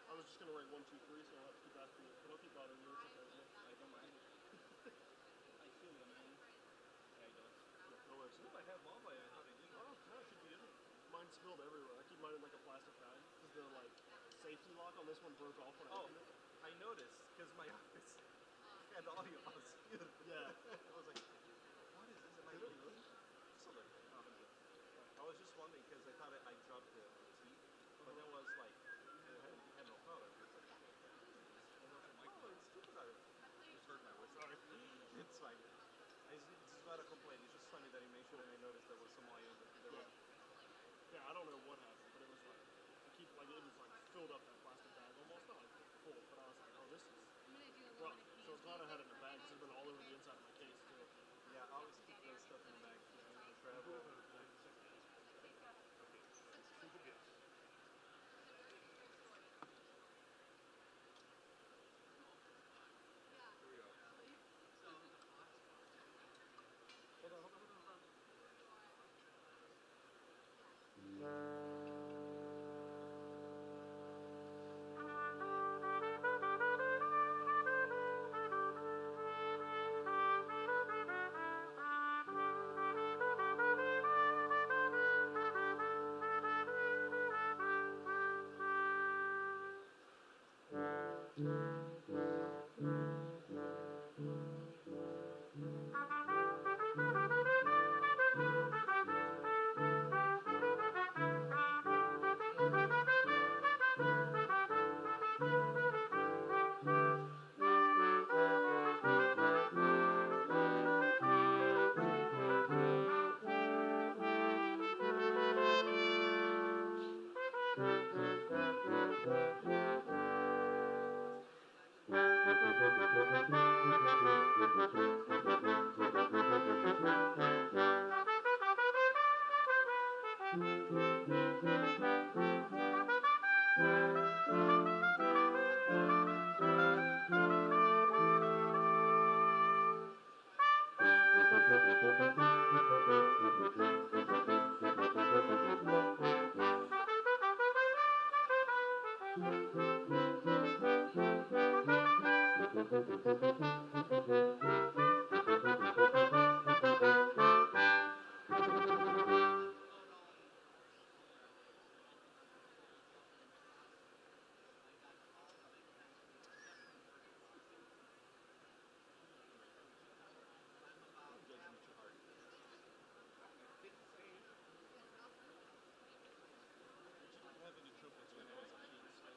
I was just gonna write 1, 2, 3, so I'll have to keep asking you. But I'll keep bothering you. It's okay. I don't mind. I feel you, man. Yeah, I don't. No worries. If I have lava, I thought I did. Oh, no, it should be in it. Mine's spilled everywhere. I keep mine in like a plastic bag. Because the like safety lock on this one broke off when I opened it. I noticed because my office had audio on spewed. Yeah. I was like, what is this? Am I leaking? Just a little bit. I was just wondering because I thought I dropped the tea, but then was like, it had no color. It's like, oh, it's stupid. I just heard my voice. Sorry. It's fine. It's not a complaint. It's just funny that you mentioned and I noticed there was some audio that there was. Yeah, I don't know what happened, but it was like, it was like filled up that plastic bag almost, not like full, but I was like, oh, this is rough. So I was glad I had it in a bag because it's been all over the inside of my case too. Yeah, I always keep those stuff in the bag. Yeah, travel. Simple gift. Here we go. Hold on. Have any chocolates when I was a kid, so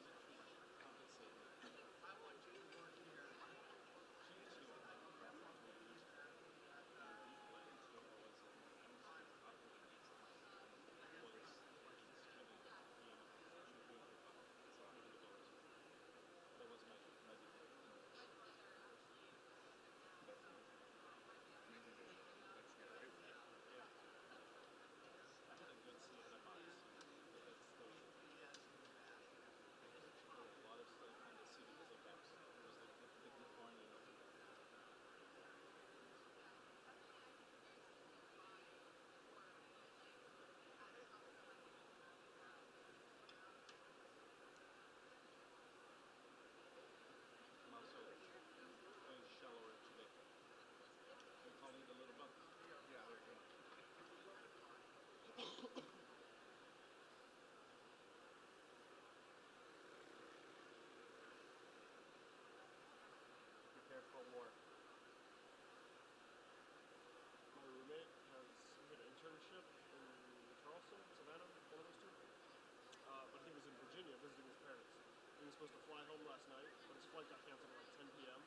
supposed to fly home last night, but his flight got canceled at like 10 p.m.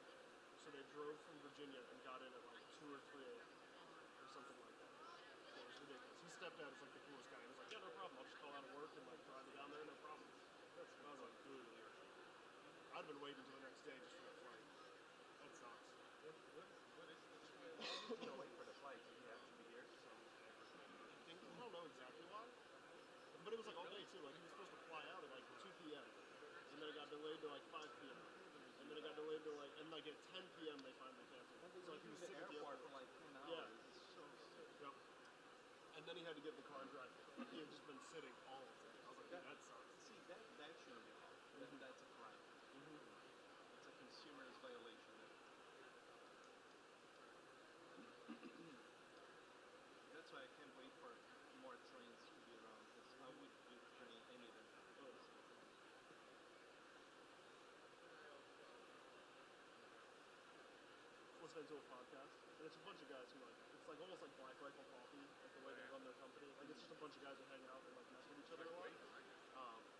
So they drove from Virginia and got in at like 2 or 3 a.m. or something like that. It was ridiculous. His stepdad is like the coolest guy. He's like, yeah, no problem. I'll just call out of work and like drive you down there, no problem. I was like, dude, I'd been waiting until the next day just for that flight. That sucks. What is the wait for the flight? Did he have to be here? I don't know exactly why, but it was like all day too. Like he was supposed to fly out at like 2 p.m. and then it got delayed to like 5 p.m. and then it got delayed to like at 10 p.m. they finally canceled. So like he was sitting at the airport for like 10 hours. Yeah. It's so sick. Yep. And then he had to get in the car and drive. Like he had just been sitting all day. I was like, dude, that sucks. See, that shouldn't be allowed. That's a crime. It's a consumer's violation. That's why I can't wait for more trains to be around, because I would do any of them. Listening to a podcast, and it's a bunch of guys who like, it's like almost like Black Rifle Coffee, like the way they run their company. Like it's just a bunch of guys that hang out and like mess with each other a lot.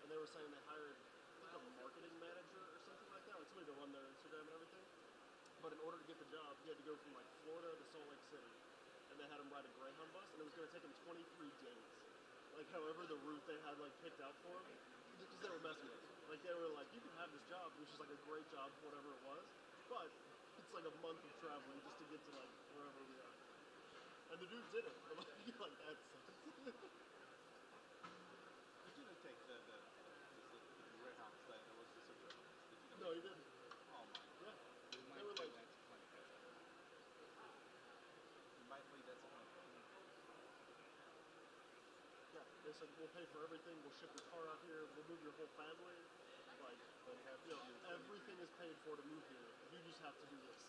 And they were saying they hired like a marketing manager or something like that, like somebody to run their Instagram and everything. But in order to get the job, he had to go from like Florida to Salt Lake City, and they had him ride a Greyhound bus, and it was going to take him 23 days. Like however the route they had like picked out for him, because they were messing with him. Like they were like, you can have this job, which is like a great job, whatever it was, but it's like a month of traveling just to get to like wherever we are. And the dude did it. But like, that sucks. Did you not take the Greyhound that was just a joke? No, he didn't. Oh my. Yeah. They were like, Mindfully, that's a yeah, they said, we'll pay for everything, we'll ship your car out here, we'll move your whole family. Like, everything is paid for to move here. You just have to do this.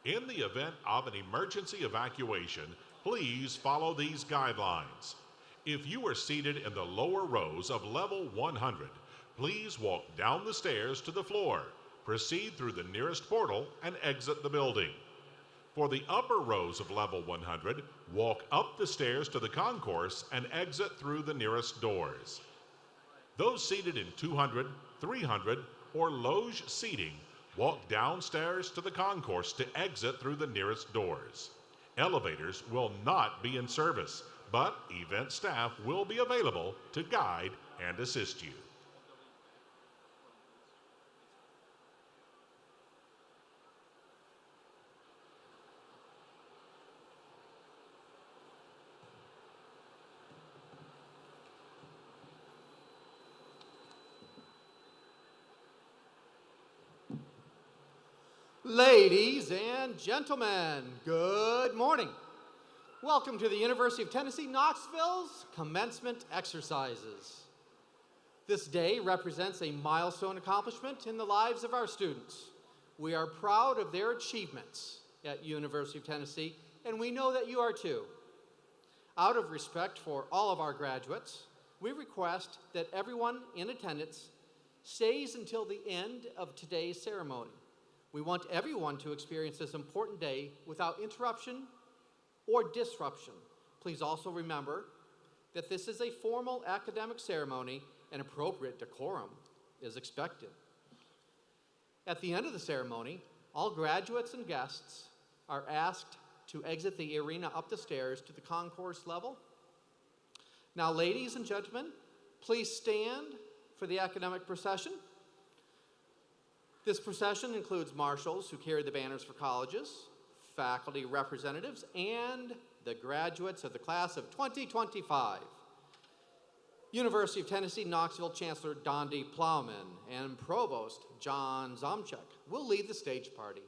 In the event of an emergency evacuation, please follow these guidelines. If you are seated in the lower rows of level 100, Please walk down the stairs to the floor, proceed through the nearest portal, and exit the building. For the upper rows of level 100, walk up the stairs to the concourse and exit through the nearest doors. Those seated in 200, 300, or loge seating, walk downstairs to the concourse to exit through the nearest doors. Elevators will not be in service, but event staff will be available to guide and assist you. Ladies and gentlemen, good morning. Welcome to the University of Tennessee, Knoxville's commencement exercises. This day represents a milestone accomplishment in the lives of our students. We are proud of their achievements at University of Tennessee, and we know that you are too. Out of respect for all of our graduates, we request that everyone in attendance stays until the end of today's ceremony. We want everyone to experience this important day without interruption or disruption. Please also remember that this is a formal academic ceremony and appropriate decorum is expected. At the end of the ceremony, all graduates and guests are asked to exit the arena up the stairs to the concourse level. Now, ladies and gentlemen, please stand for the academic procession. This procession includes marshals who carry the banners for colleges, faculty representatives, and the graduates of the class of 2025. University of Tennessee Knoxville Chancellor Dondi Plowman and Provost John Zomchek will lead the stage party.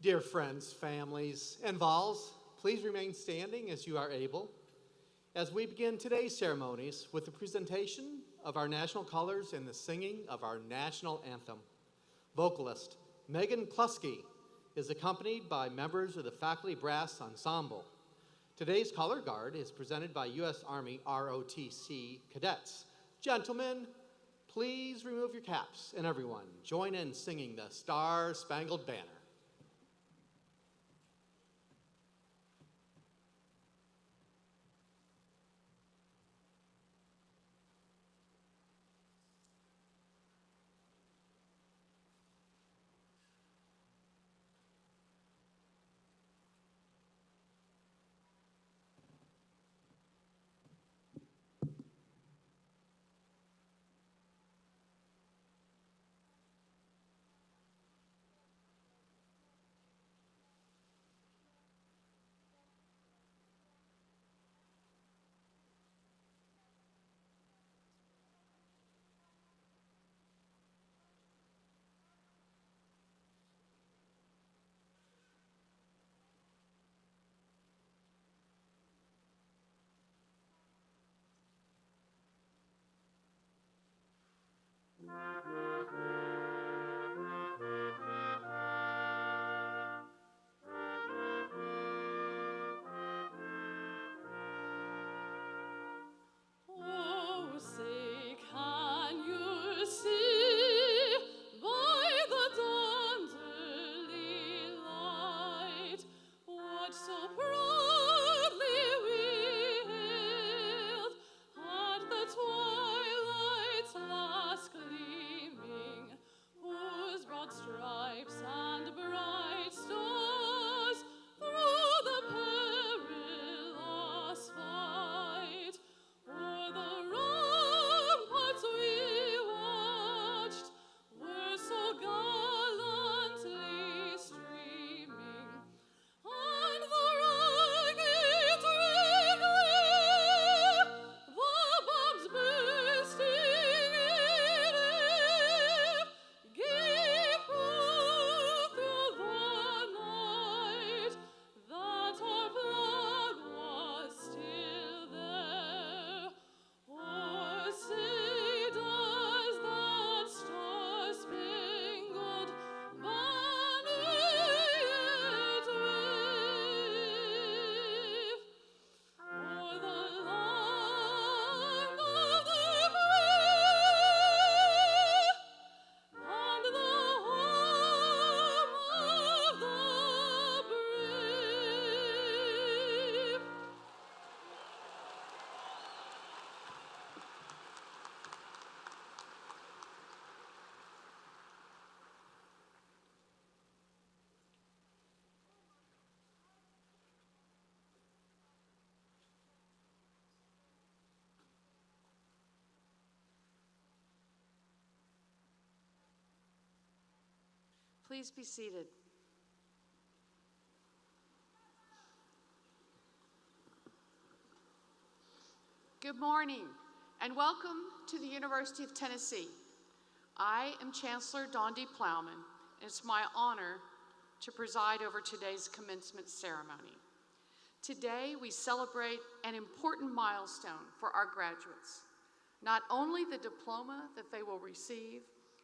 Dear friends, families, and vols, please remain standing as you are able as we begin today's ceremonies with the presentation of our national colors and the singing of our national anthem. Vocalist Megan Plusky is accompanied by members of the Faculty Brass Ensemble. Today's color guard is presented by U.S. Army ROTC cadets. Gentlemen, please remove your caps, and everyone, join in singing the Star-Spangled Banner. Please be seated. Good morning, and welcome to the University of Tennessee. I am Chancellor Dondi Plowman, and it's my honor to preside over today's commencement ceremony. Today, we celebrate an important milestone for our graduates, not only the diploma that they will receive,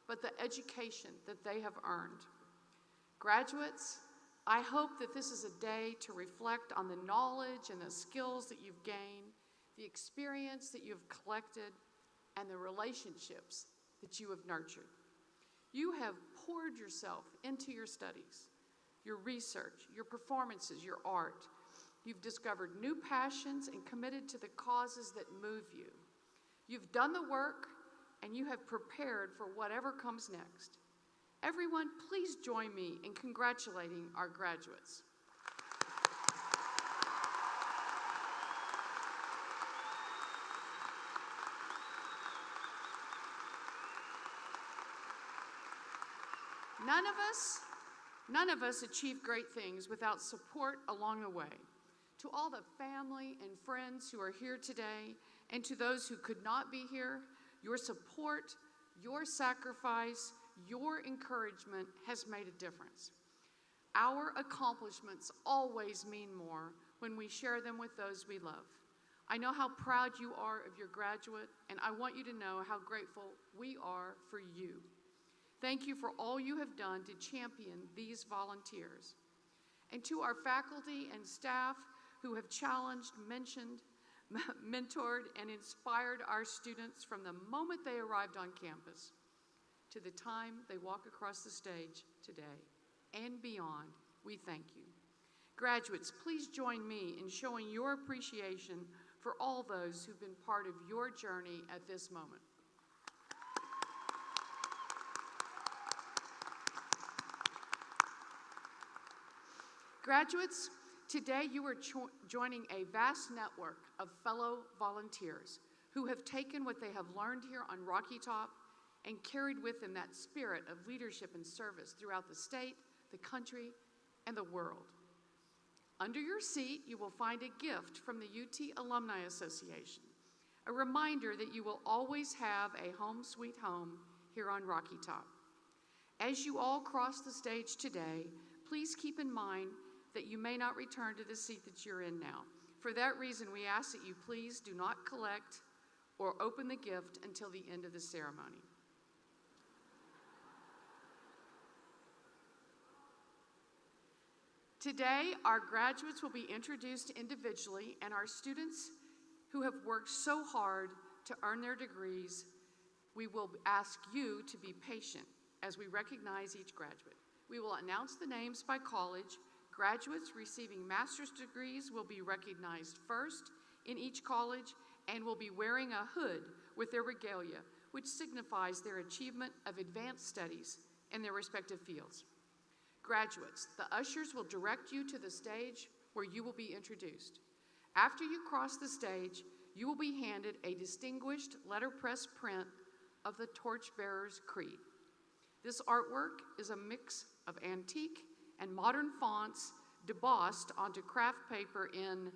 but the education that they have earned. Graduates, I hope that this is a day to reflect on the knowledge and the skills that you've gained, the experience that you've collected, and the relationships that you have nurtured. You have poured yourself into your studies, your research, your performances, your art. You've discovered new passions and committed to the causes that move you. You've done the work, and you have prepared for whatever comes next. Everyone, please join me in congratulating our graduates. None of us achieve great things without support along the way. To all the family and friends who are here today, and to those who could not be here, your support, your sacrifice, your encouragement has made a difference. Our accomplishments always mean more when we share them with those we love. I know how proud you are of your graduate, and I want you to know how grateful we are for you. Thank you for all you have done to champion these volunteers. And to our faculty and staff who have challenged, mentored, and inspired our students from the moment they arrived on campus to the time they walk across the stage today and beyond, we thank you. Graduates, please join me in showing your appreciation for all those who've been part of your journey at this moment. Graduates, today you are joining a vast network of fellow volunteers who have taken what they have learned here on Rocky Top and carried with them that spirit of leadership and service throughout the state, the country, and the world. Under your seat, you will find a gift from the UT Alumni Association, a reminder that you will always have a home sweet home here on Rocky Top. As you all cross the stage today, please keep in mind that you may not return to the seat that you're in now. For that reason, we ask that you please do not collect or open the gift until the end of the ceremony. Today, our graduates will be introduced individually, and our students who have worked so hard to earn their degrees, we will ask you to be patient as we recognize each graduate. We will announce the names by college. Graduates receiving master's degrees will be recognized first in each college and will be wearing a hood with their regalia, which signifies their achievement of advanced studies in their respective fields. Graduates, the ushers will direct you to the stage where you will be introduced. After you cross the stage, you will be handed a distinguished letterpress print of the Torchbearer's Creed. This artwork is a mix of antique and modern fonts debossed onto craft paper in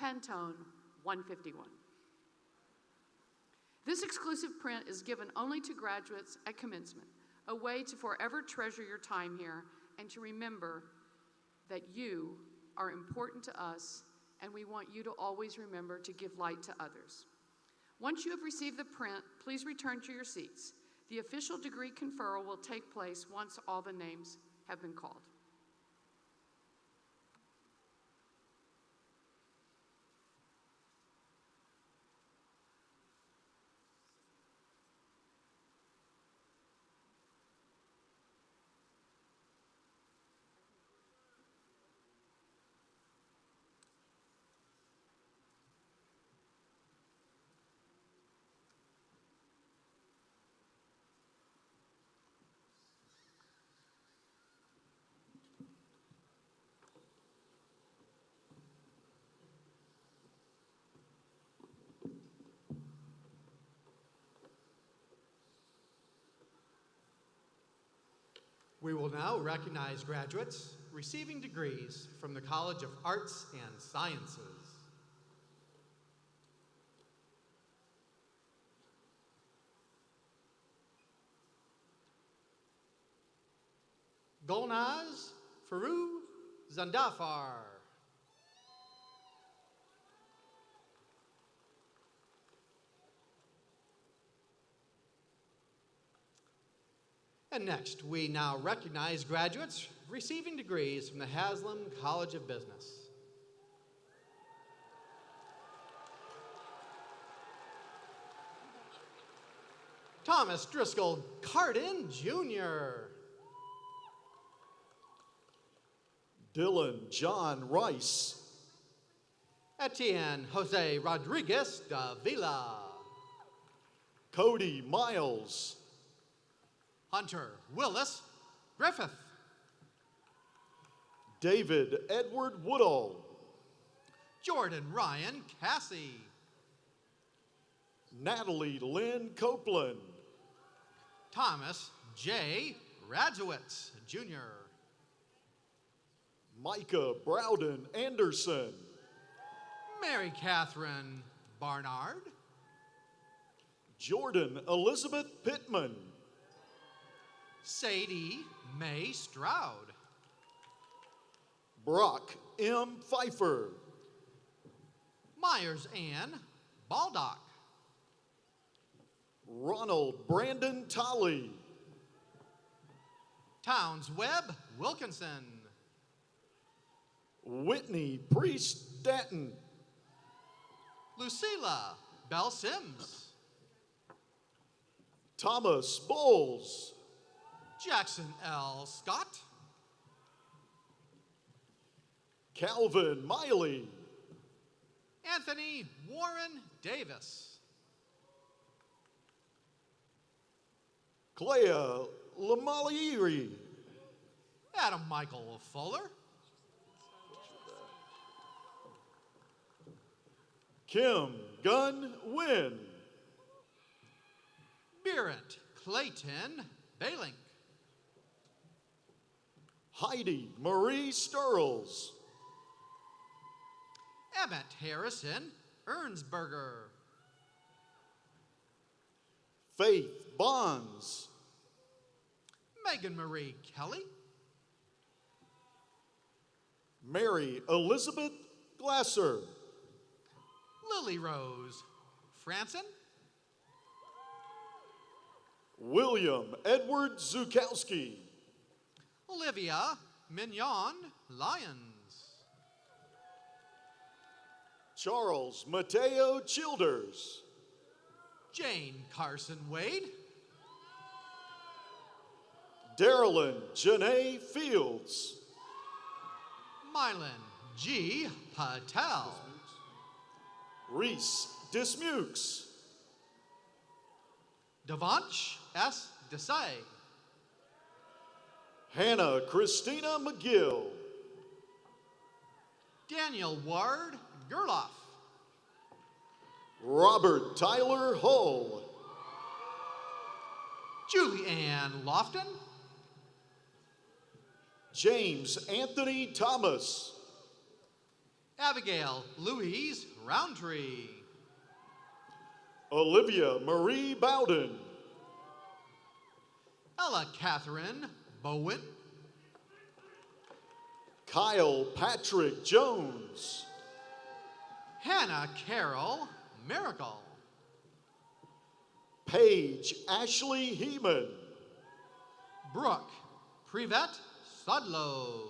Pantone 151. This exclusive print is given only to graduates at commencement, a way to forever treasure your time here and to remember that you are important to us, and we want you to always remember to give light to others. Once you have received the print, please return to your seats. The official degree conferral will take place once all the names have been called. We will now recognize graduates receiving degrees from the College of Arts and Sciences. Golnaz Faru Zandafar. And next, we now recognize graduates receiving degrees from the Haslam College of Business. Thomas Driscoll Cardin, Jr. Dylan John Rice. Etienne Jose Rodriguez Davila. Cody Miles. Hunter Willis Griffith. David Edward Woodall. Jordan Ryan Cassie. Natalie Lynn Copeland. Thomas J. Radzowitz, Jr. Micah Browden Anderson. Mary Catherine Barnard. Jordan Elizabeth Pittman. Sadie Mae Stroud. Brock M. Pfeiffer. Myers Ann Baldock. Ronald Brandon Tolley. Towns Webb Wilkinson. Whitney Priest Stanton. Lucilla Bell Sims. Thomas Bowles. Jackson L. Scott. Calvin Miley. Anthony Warren Davis. Clea Lamalieri. Adam Michael Fuller. Kim Gunn Wynn. Birant Clayton Balink. Heidi Marie Sturls. Emmett Harrison Ernsberger. Faith Bonds. Megan Marie Kelly. Mary Elizabeth Glasser. Lily Rose Franson. William Edward Zukowski. Olivia Mignon Lyons. Charles Mateo Childers. Jane Carson Wade. Darylyn Janae Fields. Mylan G. Patel. Reese Dismukes. Devanch S. Desai. Hannah Christina McGill. Daniel Ward Gerloff. Robert Tyler Hull. Julie Ann Lofton. James Anthony Thomas. Abigail Louise Roundtree. Olivia Marie Bowden. Ella Catherine Bowen. Kyle Patrick Jones. Hannah Carol Miracle. Paige Ashley Heeman. Brooke Privet Sudlow.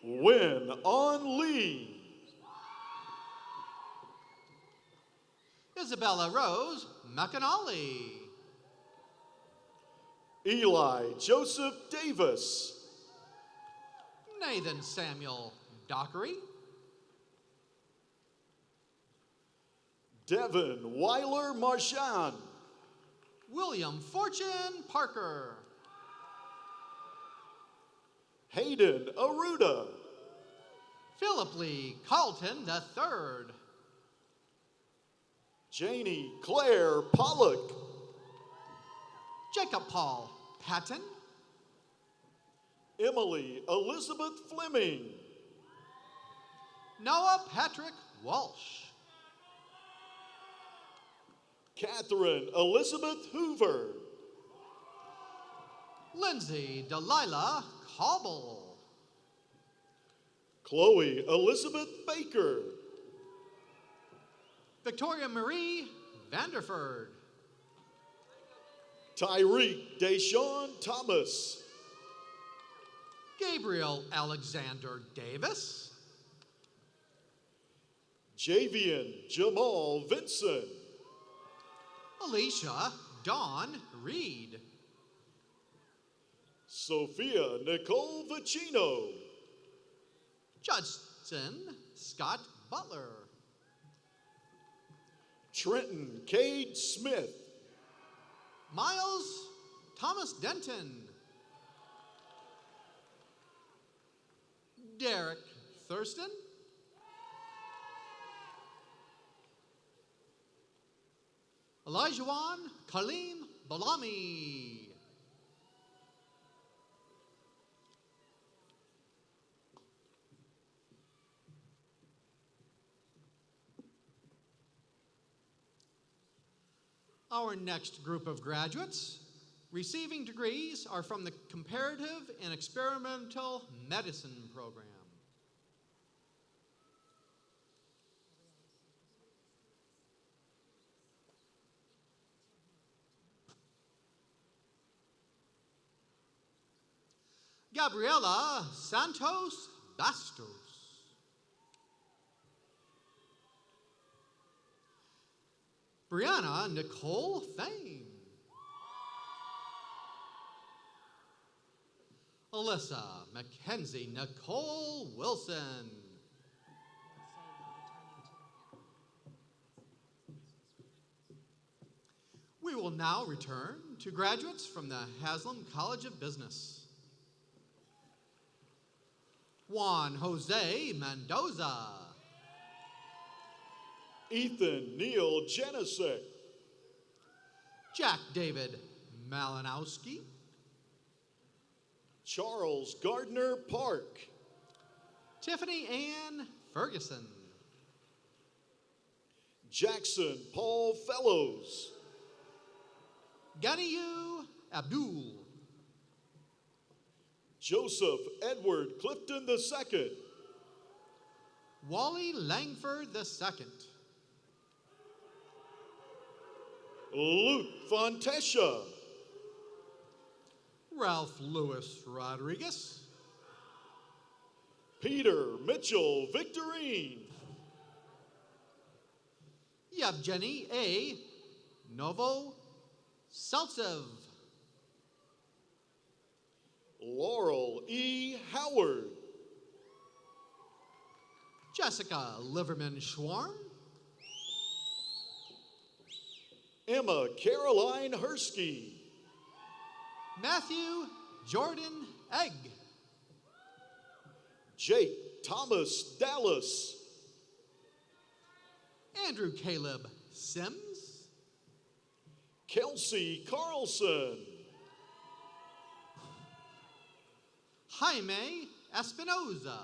Win On Lee. Isabella Rose McAnally. Eli Joseph Davis. Nathan Samuel Dockery. Devin Weiler Marchand. William Fortune Parker. Hayden Aruda. Philip Lee Carlton III. Janie Claire Pollock. Jacob Paul Patton. Emily Elizabeth Fleming. Noah Patrick Walsh. Catherine Elizabeth Hoover. Lindsay Delilah Cobble. Chloe Elizabeth Baker. Victoria Marie Vanderford. Tyreek Deshawn Thomas. Gabriel Alexander Davis. Javian Jamal Vincent. Alicia Dawn Reed. Sophia Nicole Vicino. Judson Scott Butler. Trenton Cade Smith. Miles Thomas Denton. Derek Thurston. Elijahwan Kaleem Balami. Our next group of graduates Receiving degrees are from the Comparative and Experimental Medicine program. Gabriela Santos Bastos. Brianna Nicole Thame. Alyssa Mackenzie Nicole Wilson. We will now return to graduates from the Haslam College of Business. Juan Jose Mendoza. Ethan Neil Janicek. Jack David Malinowski. Charles Gardner Park. Tiffany Ann Ferguson. Jackson Paul Fellows. Ganiyu Abdul. Joseph Edward Clifton II. Wally Langford II. Luke Fontesha. Ralph Lewis Rodriguez. Peter Mitchell Victorine. Yevgeny A. Novoseltsev. Laurel E. Howard. Jessica Liverman Schwarm. Emma Caroline Hursky. Matthew Jordan Egg. Jake Thomas Dallas. Andrew Caleb Sims. Kelsey Carlson. Jaime Espinoza.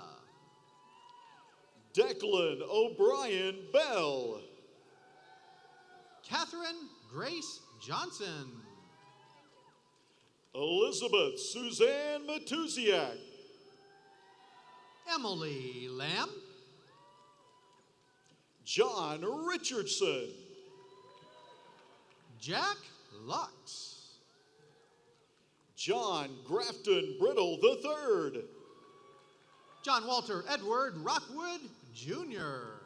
Declan O'Brien Bell. Catherine Grace Johnson. Elizabeth Suzanne Matusiak. Emily Lamb. John Richardson. Jack Lux. John Grafton Brittle III. John Walter Edward Rockwood Jr.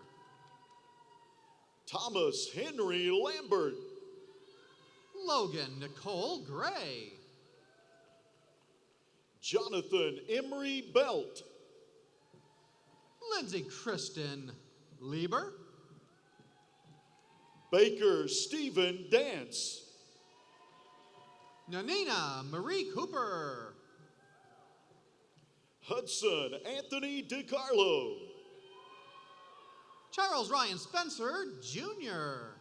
Thomas Henry Lambert. Logan Nicole Gray. Jonathan Emery Belt. Lindsay Kristen Lieber. Baker Stephen Dance. Nanina Marie Cooper. Hudson Anthony DiCarlo. Charles Ryan Spencer Jr.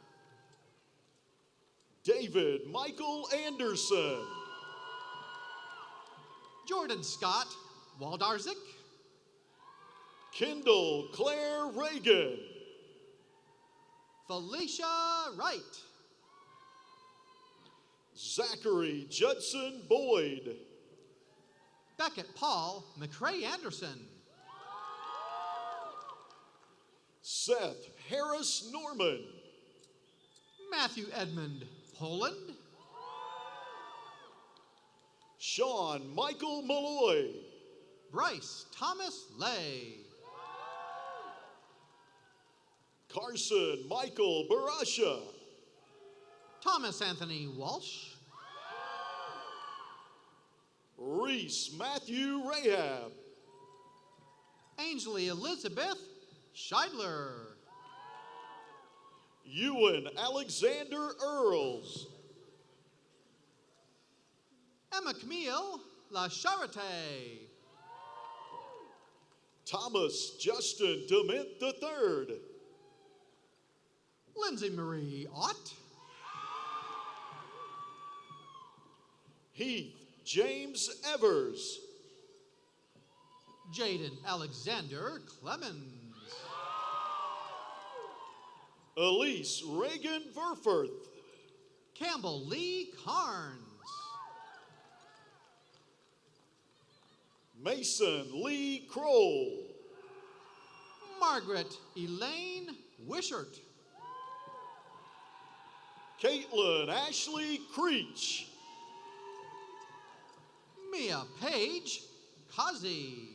David Michael Anderson. Jordan Scott Waldarzik. Kendall Claire Reagan. Felicia Wright. Zachary Judson Boyd. Beckett Paul McCrae Anderson. Seth Harris Norman. Matthew Edmund Poland. Sean Michael Malloy. Bryce Thomas Lay. Carson Michael Barasha. Thomas Anthony Walsh. Reese Matthew Rahab. Ainsley Elizabeth Scheidler. Ewan Alexander Earls. Emma Camille La Charité. Thomas Justin Dement III. Lindsay Marie Ott. Heath James Evers. Jaden Alexander Clemens. Elise Reagan Verfurth. Campbell Lee Carnes. Mason Lee Kroll. Margaret Elaine Wishart. Caitlin Ashley Creech. Mia Page Kazi.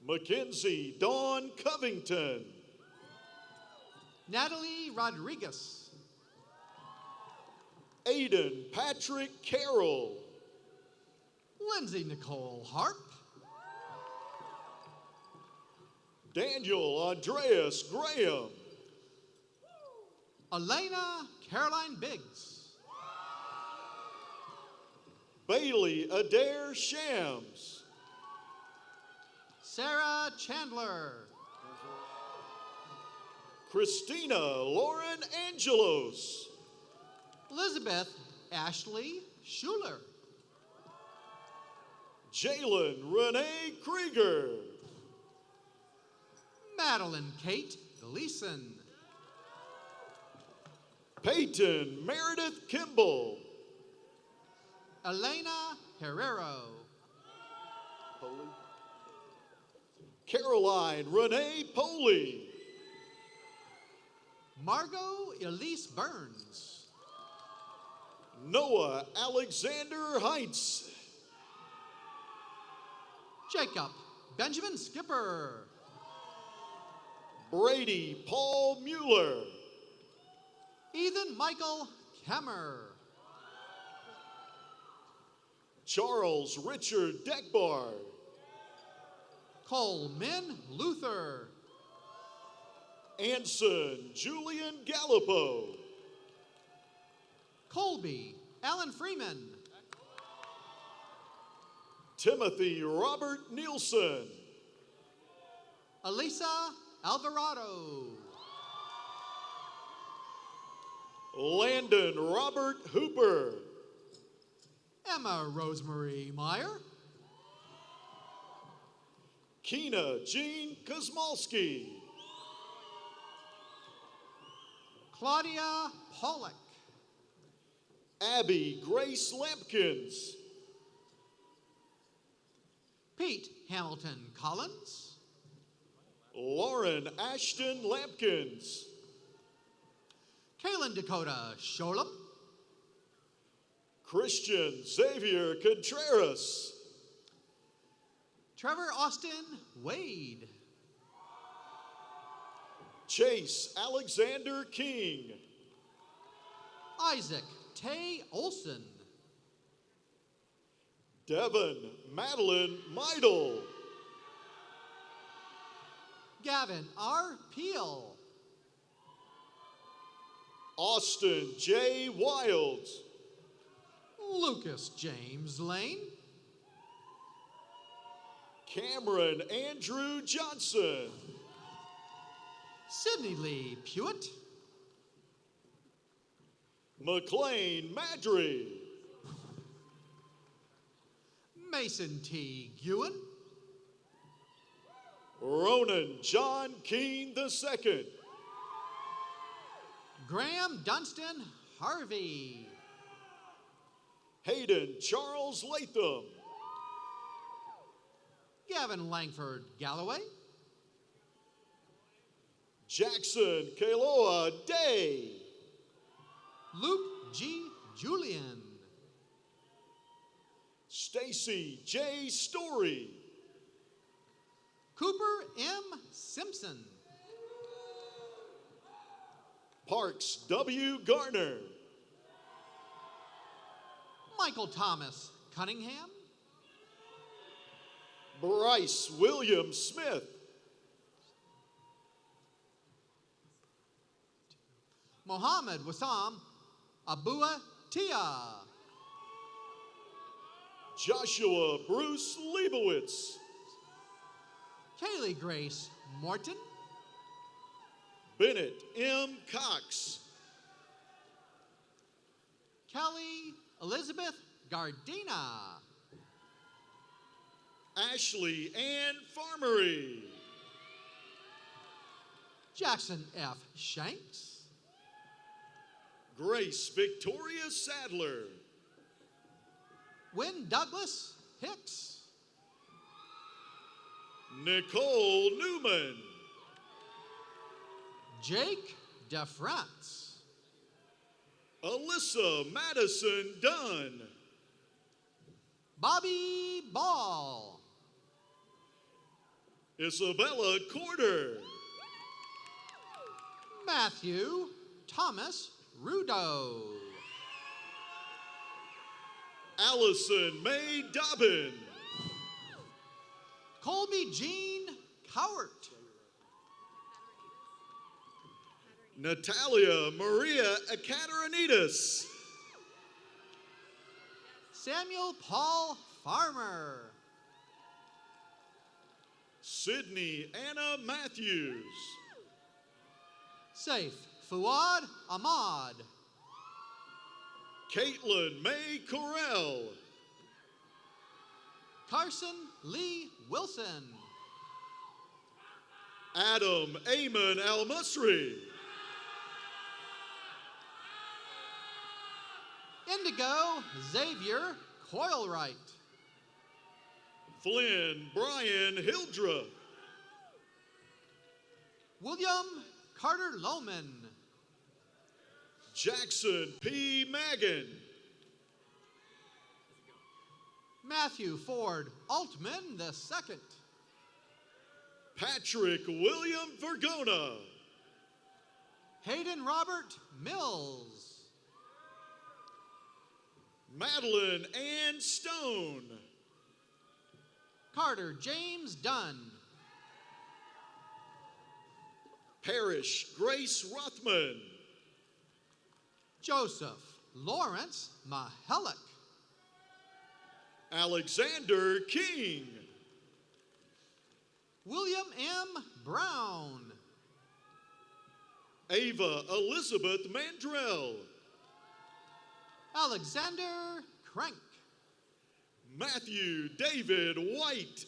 Mackenzie Dawn Covington. Natalie Rodriguez. Aiden Patrick Carroll. Lindsay Nicole Harp. Daniel Andreas Graham. Elena Caroline Biggs. Bailey Adair Shams. Sarah Chandler. Christina Lauren Angelos. Elizabeth Ashley Schuler. Jalen Renee Krieger. Madeline Kate Gleason. Peyton Meredith Kimball. Elena Herrero. Caroline Renee Poley. Margot Elise Burns. Noah Alexander Heintz. Jacob Benjamin Skipper. Brady Paul Mueller. Ethan Michael Kemmer. Charles Richard Deckbar. Coleman Luther. Anson Julian Gallipo. Colby Alan Freeman. Timothy Robert Nielsen. Elisa Alvarado. Landon Robert Hooper. Emma Rosemary Meyer. Keena Jean Kosmalski. Claudia Pollock. Abby Grace Lampkins. Pete Hamilton Collins. Lauren Ashton Lampkins. Kaylin Dakota Sholem. Christian Xavier Contreras. Trevor Austin Wade. Chase Alexander King. Isaac Tay Olson. Devin Madeline Meidel. Gavin R. Peel. Austin J. Wilds. Lucas James Lane. Cameron Andrew Johnson. Sydney Lee Pewitt. McLean Madry. Mason T. Ewan. Ronan John Keene II. Graham Dunstan Harvey. Hayden Charles Latham. Gavin Langford Galloway. Jackson Kaloa Day. Luke G. Julian. Stacy J. Story. Cooper M. Simpson. Parks W. Garner. Michael Thomas Cunningham. Bryce William Smith. Mohammed Wassam Abua Tia. Joshua Bruce Leibowitz. Kaylee Grace Morton. Bennett M. Cox. Kelly Elizabeth Gardena. Ashley Ann Farmery. Jackson F. Shanks. Grace Victoria Sadler. Wynn Douglas Hicks. Nicole Newman. Jake DeFrance. Alyssa Madison Dunn. Bobby Ball. Isabella Corder. Matthew Thomas Rudo. Allison Mae Dobbin. Colby Jean Cowart. Natalia Maria Ekaterinides. Samuel Paul Farmer. Sydney Anna Matthews. Saif Fuad Ahmad. Caitlin May Corell. Carson Lee Wilson. Adam Ayman Al Musri. Indigo Xavier Coilwright. Flynn Brian Hildra. William Carter Lohman. Jackson P. Magan. Matthew Ford Altman II. Patrick William Vergona. Hayden Robert Mills. Madeline Ann Stone. Carter James Dunn. Parrish Grace Rothman. Joseph Lawrence Mahelick. Alexander King. William M. Brown. Ava Elizabeth Mandrell. Alexander Crank. Matthew David White.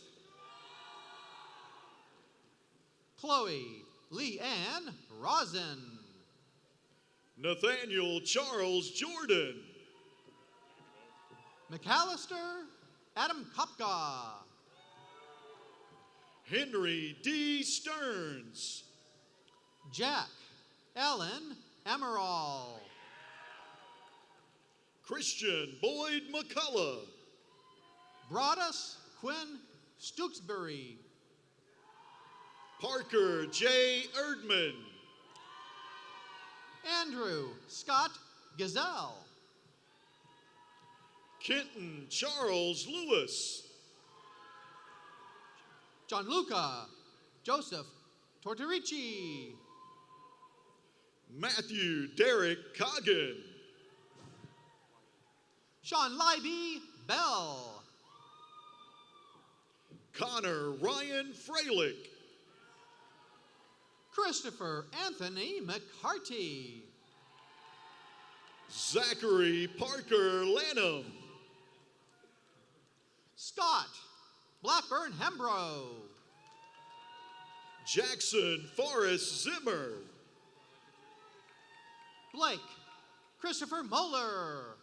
Chloe Leanne Rosin. Nathaniel Charles Jordan. McAllister Adam Kopka. Henry D. Stearns. Jack Ellen Emerald. Christian Boyd McCullough. Broadus Quinn Stooksbury. Parker J. Erdman. Andrew Scott Gazelle. Kenton Charles Lewis. Gianluca Joseph Tortorici. Matthew Derek Coggin. Sean Libby Bell. Connor Ryan Freilich. Christopher Anthony McCarty. Zachary Parker Lanham. Scott Blackburn Hembrow. Jackson Forrest Zimmer. Blake Christopher Moeller.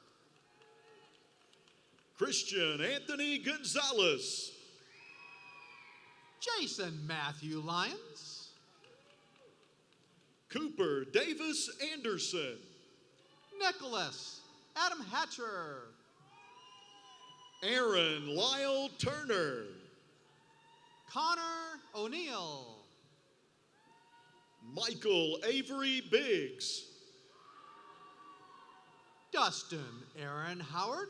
Christian Anthony Gonzalez. Jason Matthew Lyons. Cooper Davis Anderson. Nicholas Adam Hatcher. Aaron Lyle Turner. Connor O'Neill. Michael Avery Biggs. Dustin Aaron Howard.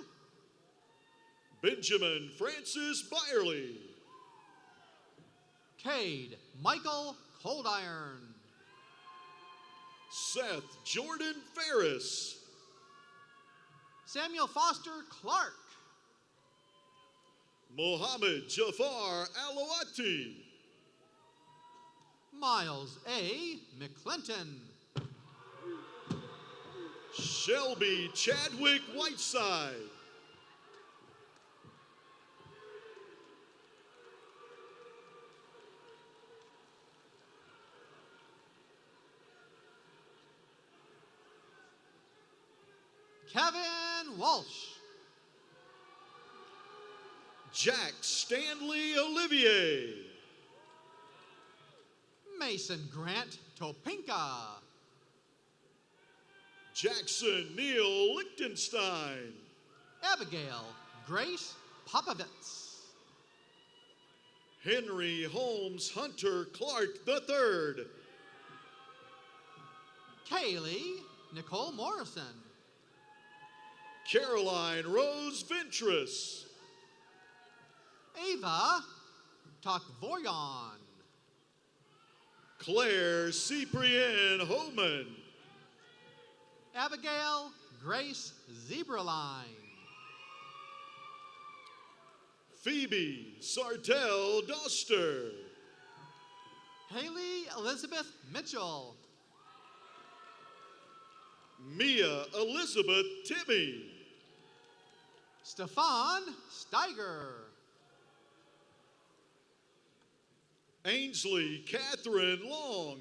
Benjamin Francis Byerly. Cade Michael Coldiron. Seth Jordan Ferris. Samuel Foster Clark. Mohammed Jafar Alawati. Miles A. McClinton. Shelby Chadwick Whiteside. Kevin Walsh. Jack Stanley Olivier. Mason Grant Topinka. Jackson Neil Lichtenstein. Abigail Grace Popovitz. Henry Holmes Hunter Clark III. Kaylee Nicole Morrison. Caroline Rose Ventris. Ava Takvoyan. Claire Cyprien Homan. Abigail Grace Zebraline. Phoebe Sartell Doster. Haley Elizabeth Mitchell. Mia Elizabeth Timmy. Stefan Steiger. Ainsley Catherine Long.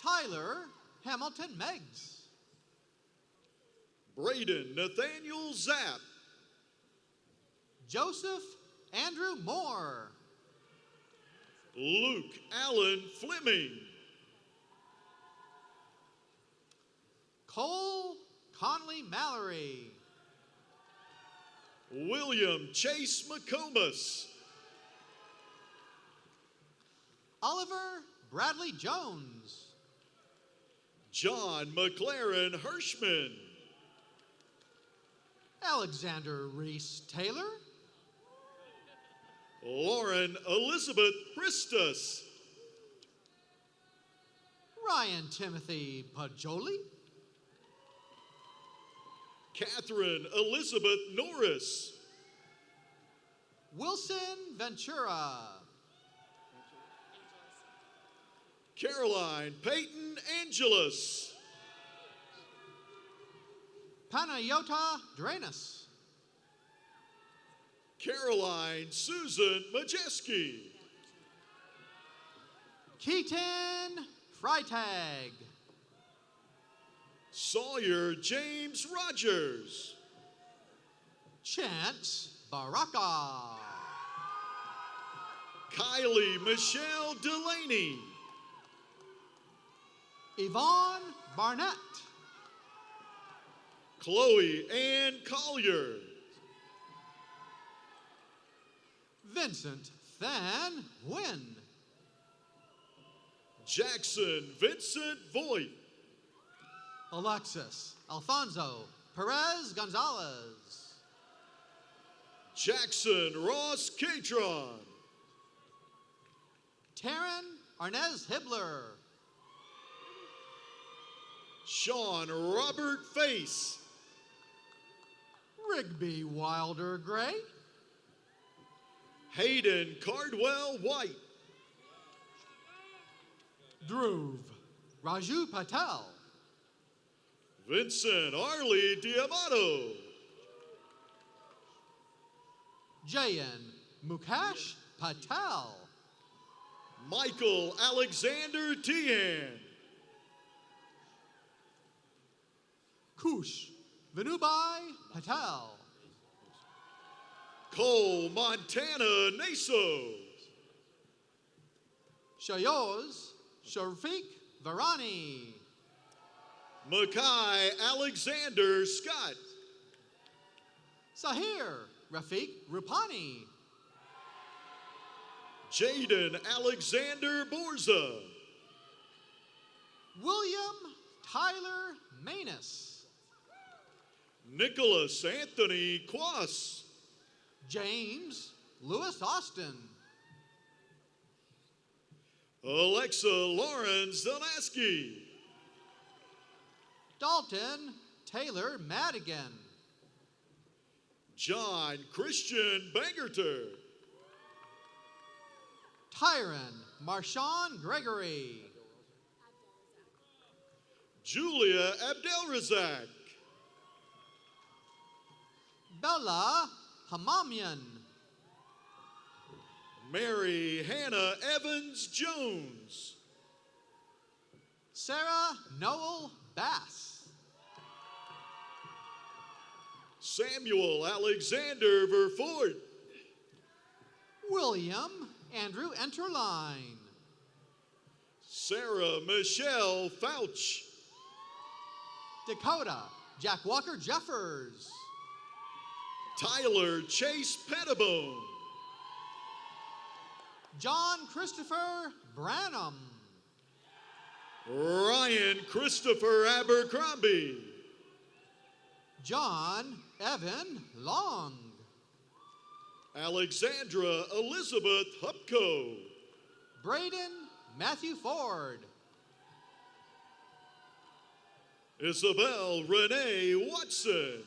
Tyler Hamilton Meggs. Braden Nathaniel Zapp. Joseph Andrew Moore. Luke Allen Fleming. Cole Conley Mallory. William Chase McComas. Oliver Bradley Jones. John McLaren Hirschman. Alexander Reese Taylor. Lauren Elizabeth Pristus. Ryan Timothy Pajoli. Catherine Elizabeth Norris. Wilson Ventura. Caroline Peyton Angelus. Panayota Dranis. Caroline Susan Majeski. Keaton Freitag. Sawyer James Rogers. Chance Baraka. Kylie Michelle Delaney. Yvonne Barnett. Chloe Ann Collier. Vincent Than Nguyen. Jackson Vincent Voigt. Alexis Alfonso Perez Gonzalez. Jackson Ross Catron. Taryn Arnez Hibbler. Sean Robert Face. Rigby Wilder Gray. Hayden Cardwell White. Dhruv Raju Patel. Vincent Arlie Diamato. Jayan Mukesh Patel. Michael Alexander Tian. Kush Vinubai Patel. Cole Montana Naso. Shayoz Shafiq Varani. Makai Alexander Scott. Sahir Rafiq Rupani. Jaden Alexander Borza. William Tyler Manus. Nicholas Anthony Quas. James Lewis Austin. Alexa Lauren Zelaski. Dalton Taylor Madigan. John Christian Bangerter. Tyron Marshawn Gregory. Julia Abdelrazak. Bella Hamamian. Mary Hannah Evans Jones. Sarah Noel Bass. Samuel Alexander Verfort. William Andrew Enterline. Sarah Michelle Fouch. Dakota Jack Walker Jeffers. Tyler Chase Pettibone. John Christopher Branham. Ryan Christopher Abercrombie. John Evan Long. Alexandra Elizabeth Hupko. Braden Matthew Ford. Isabel Renee Watson.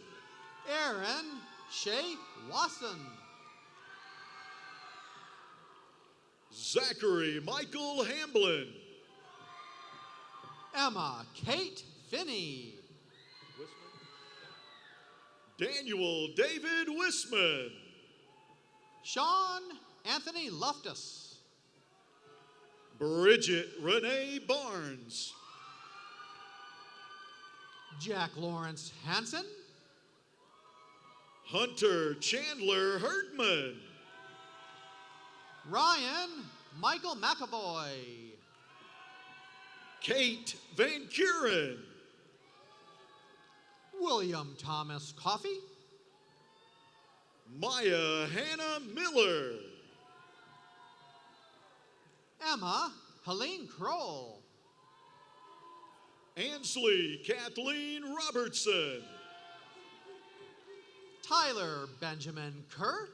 Aaron Shea Wasson. Zachary Michael Hamblin. Emma Kate Finney. Daniel David Wisman. Sean Anthony Loftus. Bridget Renee Barnes. Jack Lawrence Hansen. Hunter Chandler Herdman. Ryan Michael McAvoy. Kate Van Kuren. William Thomas Coffey. Maya Hannah Miller. Emma Helene Kroll. Ansley Kathleen Robertson. Tyler Benjamin Kerr.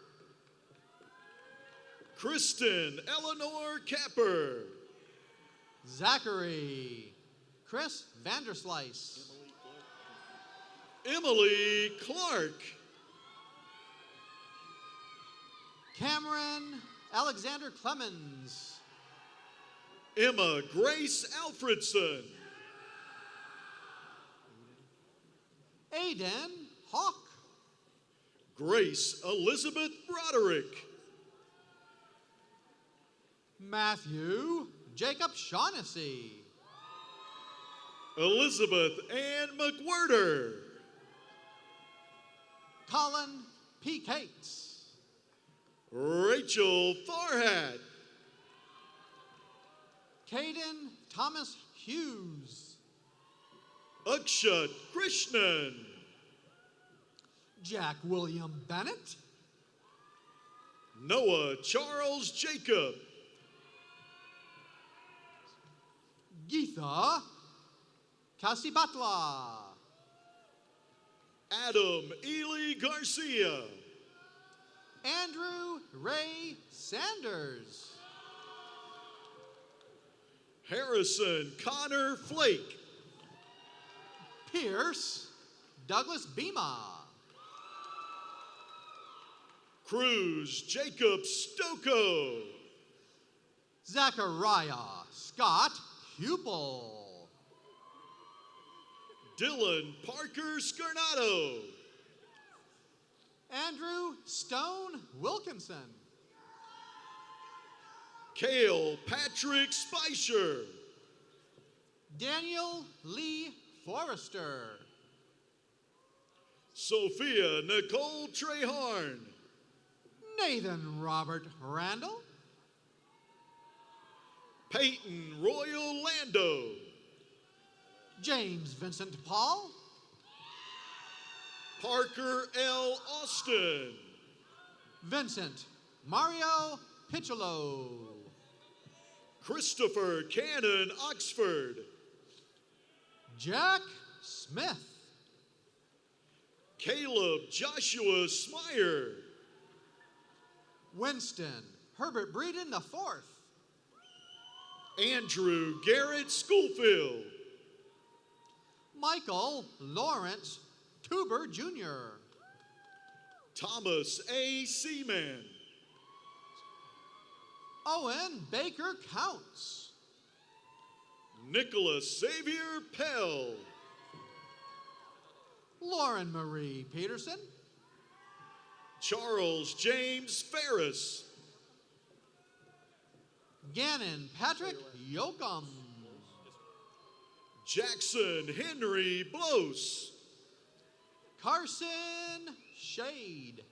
Kristen Eleanor Capper. Zachary Chris Vanderslice. Emily Clark. Cameron Alexander Clemens. Emma Grace Alfredson. Aiden Hawk. Grace Elizabeth Broderick. Matthew Jacob Shaughnessy. Elizabeth Ann McWhirter. Colin P. Cates. Rachel Farhat. Caden Thomas Hughes. Akshat Krishnan. Jack William Bennett. Noah Charles Jacob. Geetha Kasibatla. Adam Ely Garcia. Andrew Ray Sanders. Harrison Connor Flake. Pierce Douglas Bema. Cruz Jacob Stoko. Zachariah Scott Hupel. Dylan Parker Scarnato. Andrew Stone Wilkinson. Cale Patrick Spicer. Daniel Lee Forrester. Sophia Nicole Treharn. Nathan Robert Randall. Peyton Royal Lando. James Vincent Paul. Parker L. Austin. Vincent Mario Piccolo. Christopher Cannon Oxford. Jack Smith. Caleb Joshua Smyer. Winston Herbert Breeden IV. Andrew Garrett Schoolfield. Michael Lawrence Tuber Jr. Thomas A. Seaman. Owen Baker Counts. Nicholas Xavier Pell. Lauren Marie Peterson. Charles James Ferris. Gannon Patrick Yoakum. Jackson Henry Blose. Carson Shade.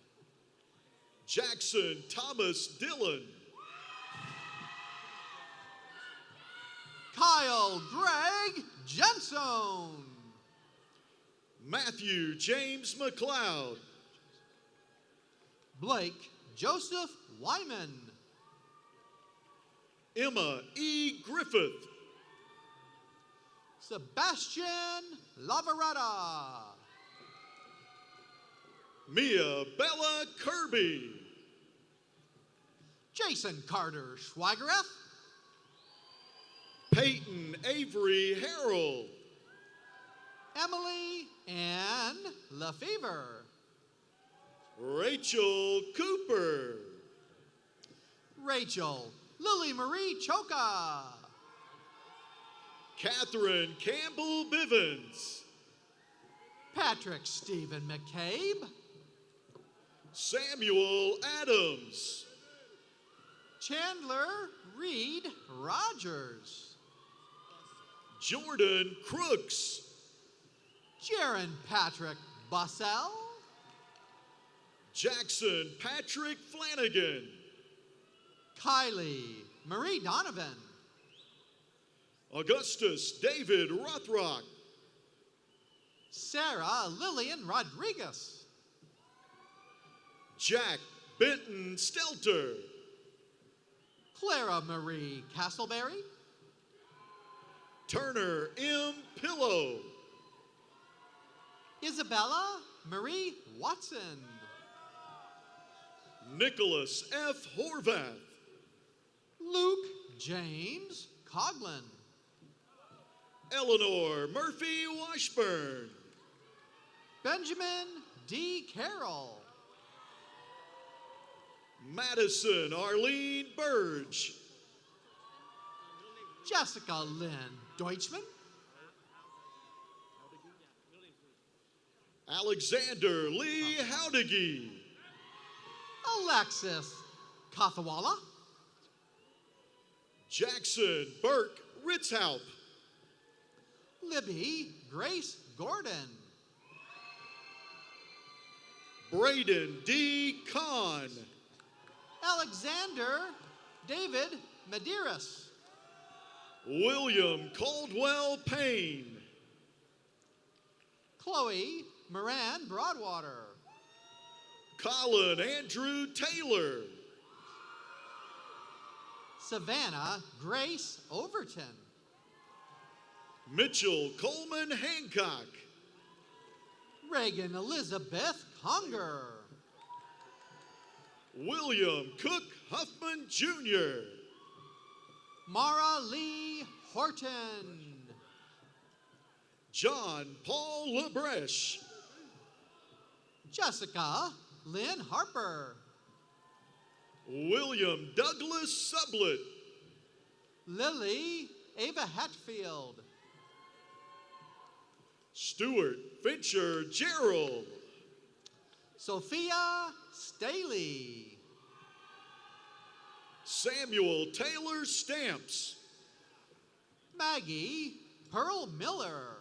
Jackson Thomas Dillon. Kyle Greg Jensen. Matthew James McLeod. Blake Joseph Wyman. Emma E. Griffith. Sebastian Lavaretta. Mia Bella Kirby. Jason Carter Schweigereth. Peyton Avery Harrell. Emily Ann Lefevre. Rachel Cooper. Rachel Lily Marie Choka. Catherine Campbell Bivens. Patrick Stephen McCabe. Samuel Adams. Chandler Reed Rogers. Jordan Crooks. Jaron Patrick Bussell. Jackson Patrick Flanagan. Kylie Marie Donovan. Augustus David Rothrock. Sarah Lillian Rodriguez. Jack Benton Stelter. Clara Marie Castleberry. Turner M. Pillow. Isabella Marie Watson. Nicholas F. Horvath. Luke James Coughlin. Eleanor Murphy Washburn. Benjamin D. Carroll. Madison Arlene Burge. Jessica Lynn Deutschman. Alexander Lee Howdigi. Alexis Kathawala. Jackson Burke Ritzhaupt. Libby Grace Gordon. Braden D. Kahn. Alexander David Medeiros. William Caldwell Payne. Chloe Moran Broadwater. Colin Andrew Taylor. Savannah Grace Overton. Mitchell Coleman Hancock. Reagan Elizabeth Conger. William Cook Huffman Jr. Mara Lee Horton. John Paul Lebreche. Jessica Lynn Harper. William Douglas Sublett. Lily Ava Hatfield. Stuart Fincher Gerald. Sophia Staley. Samuel Taylor Stamps. Maggie Pearl Miller.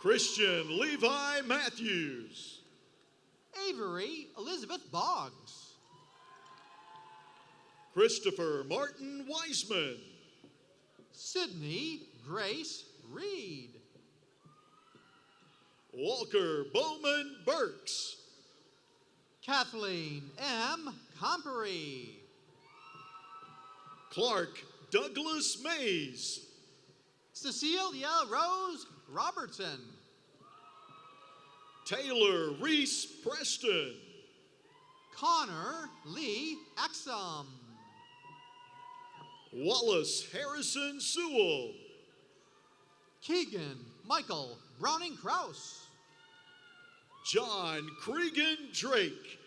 Christian Levi Matthews. Avery Elizabeth Boggs. Christopher Martin Weisman. Sydney Grace Reed. Walker Bowman Burks. Kathleen M. Compery. Clark Douglas Mays. Cecilia Rose Robertson. Taylor Reese Preston. Connor Lee Axum. Wallace Harrison Sewell. Keegan Michael Browning Kraus. John Cregan Drake.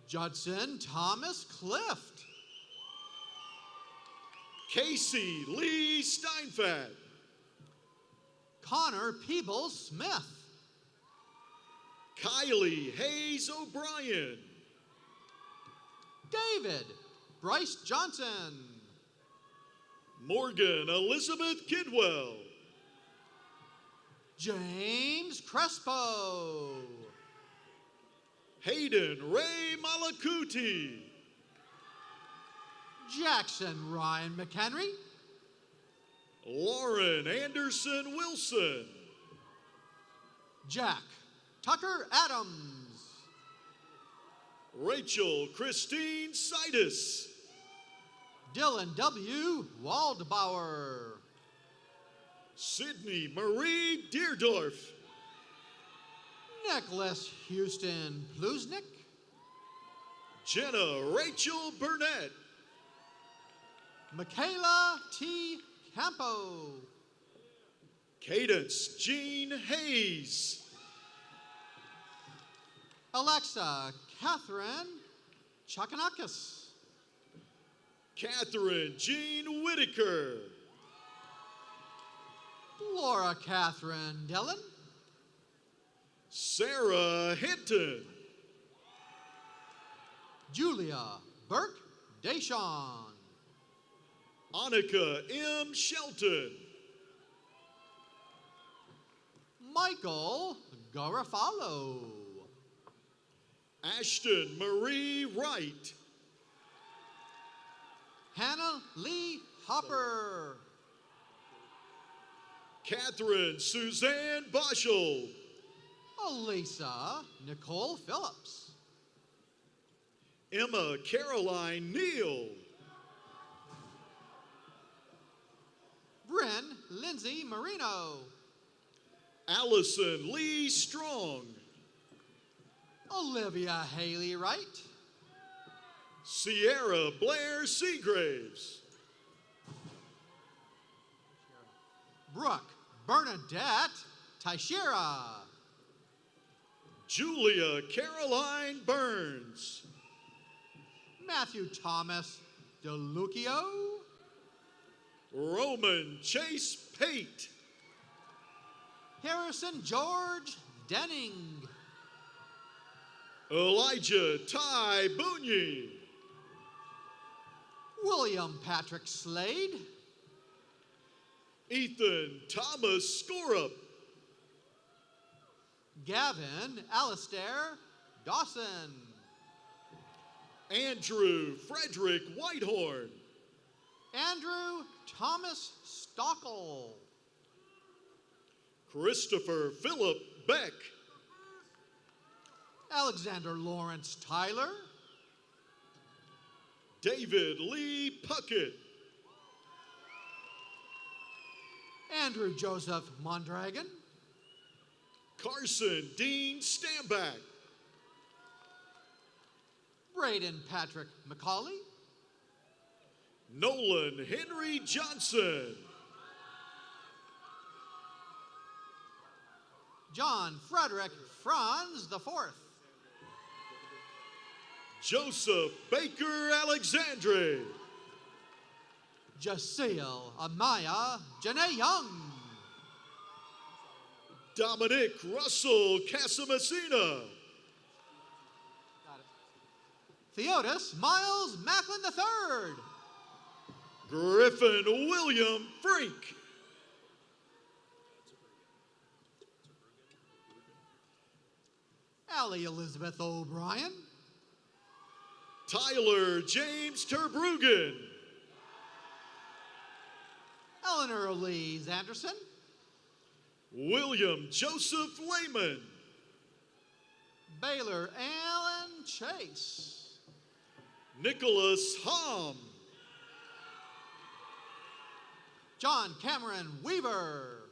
Judson Thomas Clift. Casey Lee Steinfeld. Connor Peebles Smith. Kylie Hayes O'Brien. David Bryce Johnson. Morgan Elizabeth Kidwell. James Crespo. Hayden Ray Malakuti. Jackson Ryan McHenry. Lauren Anderson Wilson. Jack Tucker Adams. Rachel Christine Sidis. Dylan W. Waldbauer. Sydney Marie Deerdorf. Nicholas Houston Pluznik. Jenna Rachel Burnett. Michaela T. Campo. Cadence Jean Hayes. Alexa Catherine Chakanakis. Catherine Jean Whitaker. Laura Catherine Dillon. Sarah Hinton. Julia Burke Deshawn. Annika M. Shelton. Michael Garofalo. Ashton Marie Wright. Hannah Lee Hopper. Catherine Suzanne Boschel. Elisa Nicole Phillips. Emma Caroline Neal. Bryn Lindsay Marino. Allison Lee Strong. Olivia Haley Wright. Sierra Blair Seagraves. Brooke Bernadette Teixeira. Julia Caroline Burns. Matthew Thomas DeLucchio. Roman Chase Pate. Harrison George Denning. Elijah Ty Boonyi. William Patrick Slade. Ethan Thomas Scorup. Gavin Alistair Dawson. Andrew Frederick Whitehorn. Andrew Thomas Stockel. Christopher Philip Beck. Alexander Lawrence Tyler. David Lee Puckett. Andrew Joseph Mondragon. Carson Dean Stamback. Braden Patrick McCauley. Nolan Henry Johnson. John Frederick Franz IV. Joseph Baker Alexandre. Jasil Amaya Janae Young. Dominic Russell Casamasina. Theodis Miles Macklin III. Griffin William Frink. Allie Elizabeth O'Brien. Tyler James Terbruggen. Eleanor Elise Anderson. William Joseph Lehman. Baylor Allen Chase. Nicholas Hom. John Cameron Weaver.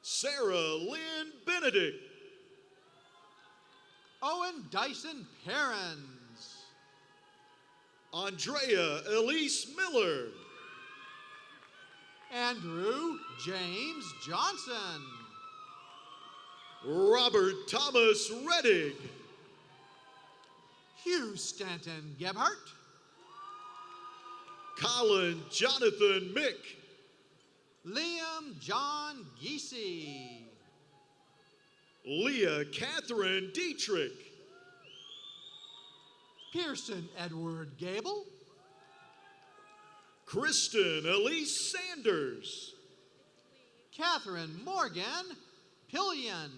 Sarah Lynn Benedict. Owen Dyson Perrins. Andrea Elise Miller. Andrew James Johnson. Robert Thomas Reddig. Hugh Stanton Gebhardt. Colin Jonathan Mick. Liam John Giese. Leah Catherine Dietrich. Pearson Edward Gable. Kristen Elise Sanders. Catherine Morgan Pillion.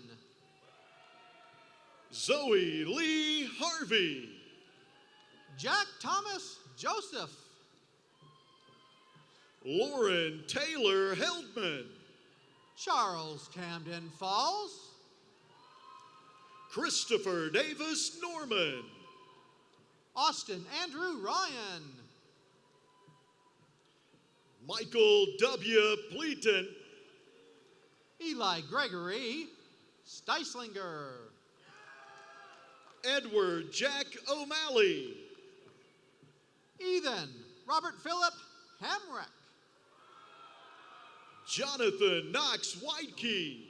Zoe Lee Harvey. Jack Thomas Joseph. Lauren Taylor Heldman. Charles Camden Falls. Christopher Davis Norman. Austin Andrew Ryan. Michael W. Pleaton. Eli Gregory Steislinger. Edward Jack O'Malley. Ethan Robert Phillip Hamrick. Jonathan Knox Whitekey.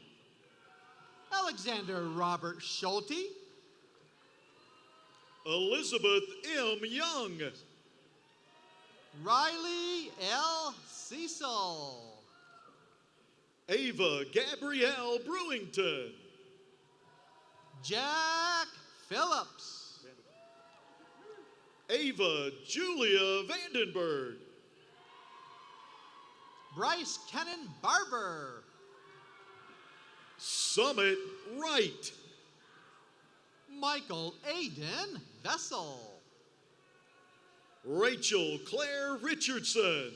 Alexander Robert Schulte. Elizabeth M. Young. Riley L. Cecil. Ava Gabrielle Brewington. Jack Phillips. Ava Julia Vandenberg. Bryce Kennan Barber. Summit Wright. Michael Aiden Vessel. Rachel Claire Richardson.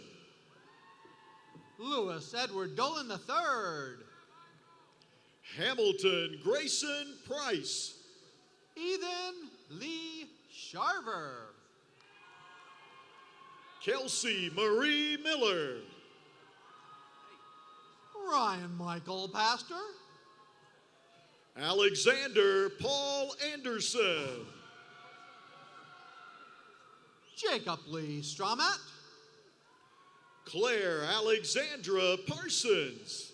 Louis Edward Dolan III. Hamilton Grayson Price. Ethan Lee Sharver. Kelsey Marie Miller. Ryan Michael Pastor. Alexander Paul Anderson. Jacob Lee Stromat. Claire Alexandra Parsons.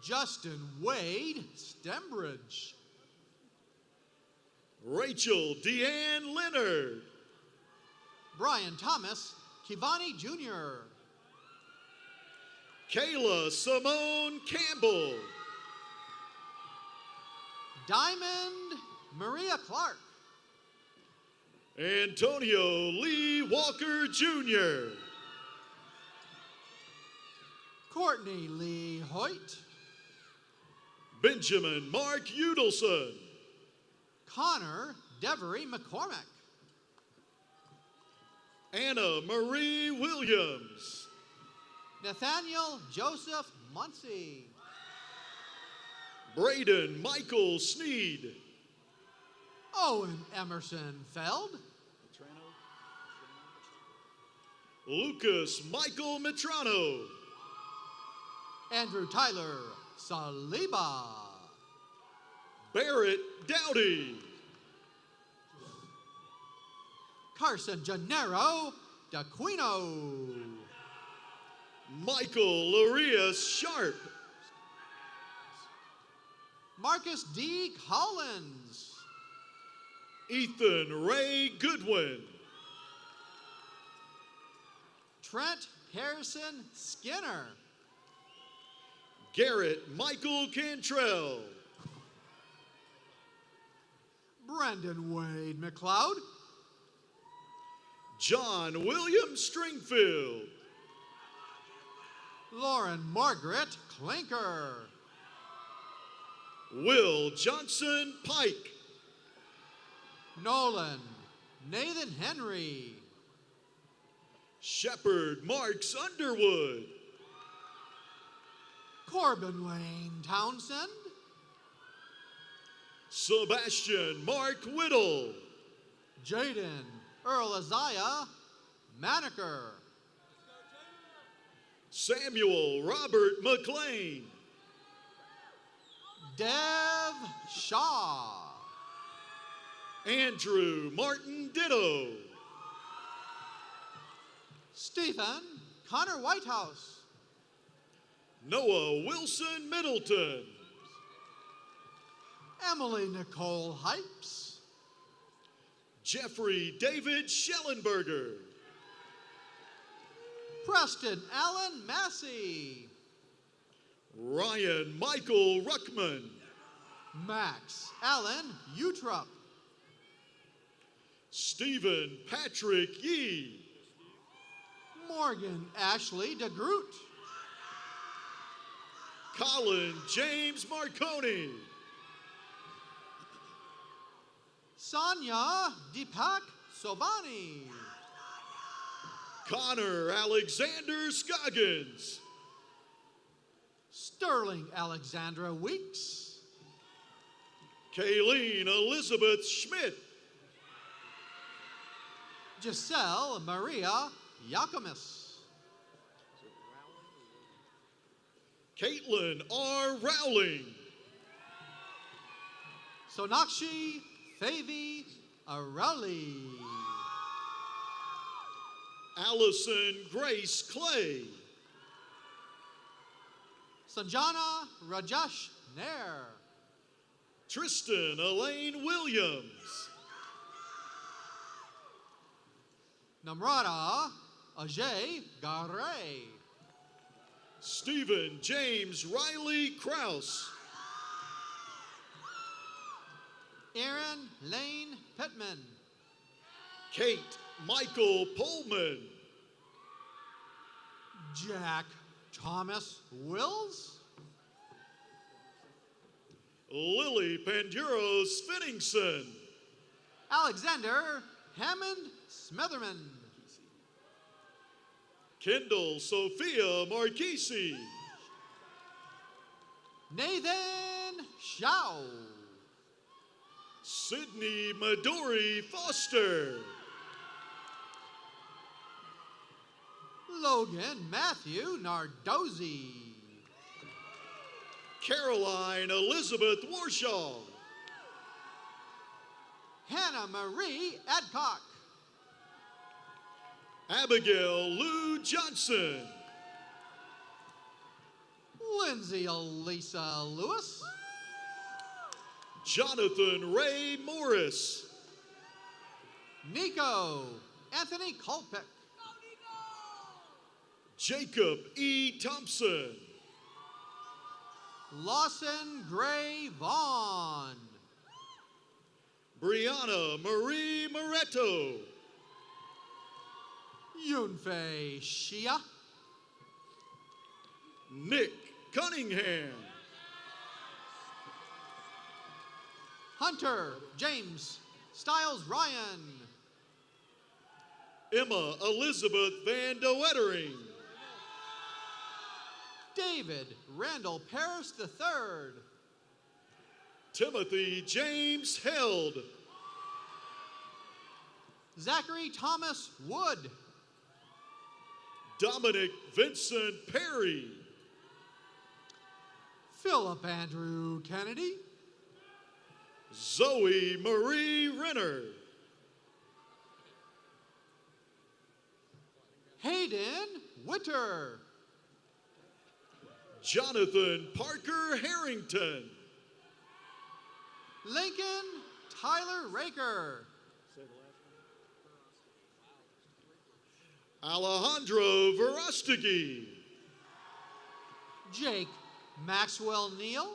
Justin Wade Stembridge. Rachel Deanne Leonard. Brian Thomas Kivani Jr. Kayla Simone Campbell. Diamond Maria Clark. Antonio Lee Walker Jr. Courtney Lee Hoyt. Benjamin Mark Udelson. Connor Devery McCormick. Anna Marie Williams. Nathaniel Joseph Muncie. Braden Michael Sneed. Owen Emerson Feld. Lucas Michael Metrano. Andrew Tyler Saliba. Barrett Dowdy. Carson Gennaro D'Aquino. Michael Larius Sharp. Marcus D. Collins. Ethan Ray Goodwin. Trent Harrison Skinner. Garrett Michael Cantrell. Brendan Wade McLeod. John William Stringfield. Lauren Margaret Clinker. Will Johnson Pike. Nolan Nathan Henry. Shepard Marks Underwood. Corbin Lane Townsend. Sebastian Mark Whittle. Jaden Earl Isaiah Maneker. Samuel Robert McLean. Dev Shaw. Andrew Martin Ditto. Stephen Connor Whitehouse. Noah Wilson Middleton. Emily Nicole Hypes. Jeffrey David Schellenberger. Preston Allen Massey. Ryan Michael Ruckman. Max Allen Utrup. Stephen Patrick Yee. Morgan Ashley DeGroot. Colin James Marconi. Sanya Deepak Sobani. Connor Alexander Scoggins. Sterling Alexandra Weeks. Kayleen Elizabeth Schmidt. Giselle Maria Yakumis. Caitlin R. Rowling. Sonakshi Favi Arali. Allison Grace Clay. Sanjana Rajesh Nair. Tristan Elaine Williams. Namrata Ajay Garay. Stephen James Riley Kraus. Aaron Lane Pittman. Kate Michael Pullman. Jack Thomas Wills. Lily Panduros Finningson. Alexander Hammond Smitherman. Kendall Sophia Marquisi. Nathan Shao. Sydney Midori Foster. Logan Matthew Nardozzi. Caroline Elizabeth Warshaw. Hannah Marie Adcock. Abigail Lou Johnson. Lindsay Elisa Lewis. Jonathan Ray Morris. Nico Anthony Kolpick. Jacob E. Thompson. Lawson Gray Vaughn. Brianna Marie Moretto. Yunfei Shia. Nick Cunningham. Hunter James Stiles Ryan. Emma Elizabeth Van de Wettering. David Randall Paris III. Timothy James Held. Zachary Thomas Wood. Dominic Vincent Perry. Philip Andrew Kennedy. Zoe Marie Renner. Hayden Witter. Jonathan Parker Harrington. Lincoln Tyler Raker. Alejandro Verostegui. Jake Maxwell Neal.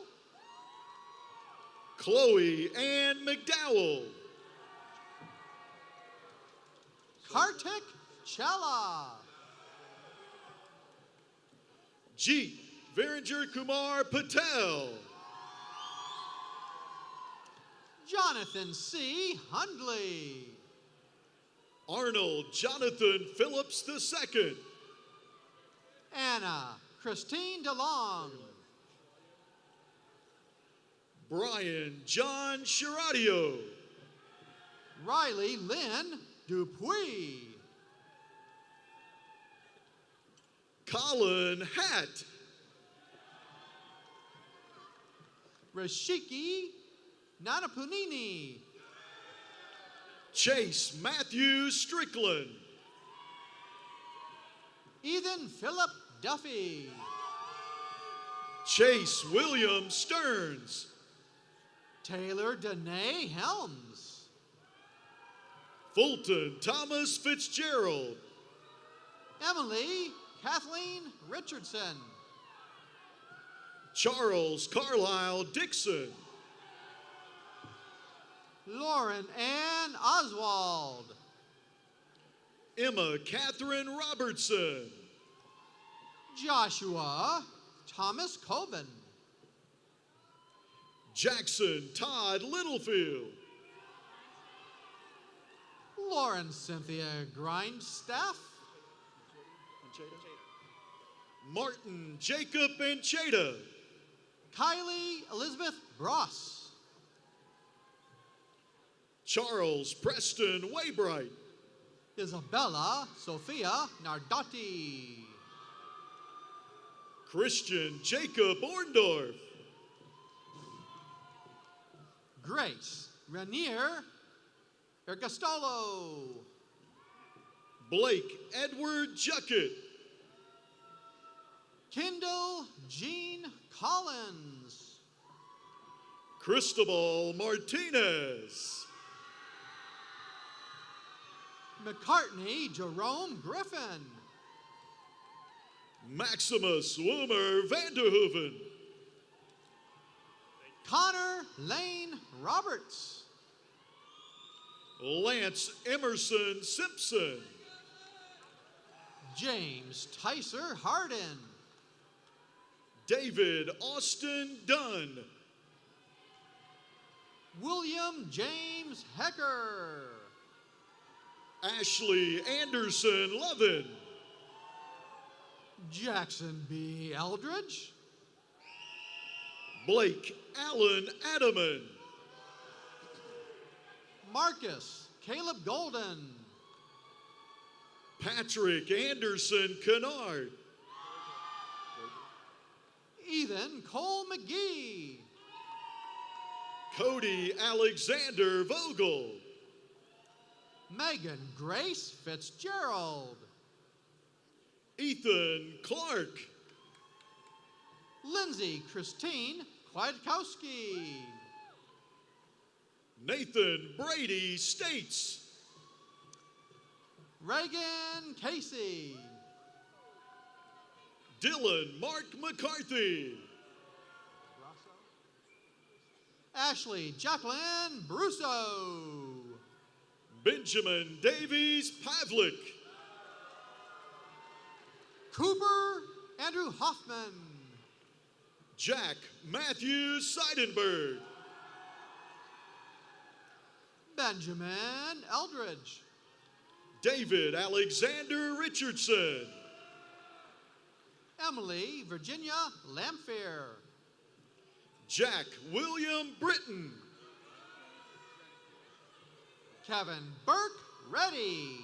Chloe Ann McDowell. Kartik Chella. Jeet Viringer Kumar Patel. Jonathan C. Hundley. Arnold Jonathan Phillips II. Anna Christine DeLong. Brian John Shiradio. Riley Lynn Dupuis. Colin Hatt. Rashiki Nanapunini. Chase Matthew Strickland. Ethan Philip Duffy. Chase William Stearns. Taylor Danae Helms. Fulton Thomas Fitzgerald. Emily Kathleen Richardson. Charles Carlisle Dixon. Lauren Ann Oswald. Emma Catherine Robertson. Joshua Thomas Coben. Jackson Todd Littlefield. Lauren Cynthia Grindstaff. Martin Jacob Ancheta. Kylie Elizabeth Bross. Charles Preston Waybright. Isabella Sophia Nardotti. Christian Jacob Orndorff. Grace Renier Ergastolo. Blake Edward Juckett. Kendall Jean Collins. Cristobal Martinez. McCartney Jerome Griffin. Maximus Woomer Vanderhoeven. Connor Lane Roberts. Lance Emerson Simpson. James Tyser Hardin. David Austin Dunn. William James Hecker. Ashley Anderson Lovin. Jackson B. Eldridge. Blake Allen Adaman. Marcus Caleb Golden. Patrick Anderson Kennard. Ethan Cole McGee. Cody Alexander Vogel. Megan Grace Fitzgerald. Ethan Clark. Lindsay Christine Kwiatkowski. Nathan Brady States. Reagan Casey. Dylan Mark McCarthy. Ashley Jacqueline Brusso. Benjamin Davies Pavlik. Cooper Andrew Hoffman. Jack Matthew Seidenberg. Benjamin Eldridge. David Alexander Richardson. Emily Virginia Lamphere. Jack William Britton. Kevin Burke Reddy.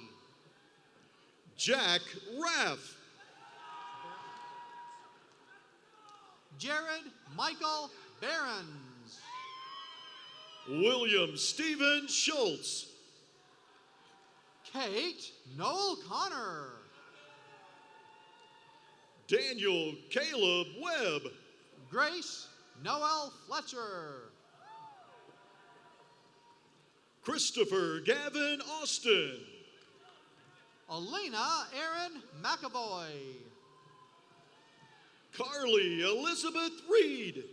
Jack Raff. Jared Michael Behrens. William Stephen Schultz. Kate Noel Connor. Daniel Caleb Webb. Grace Noel Fletcher. Christopher Gavin Austin. Elena Aaron McAvoy. Carly Elizabeth Reed.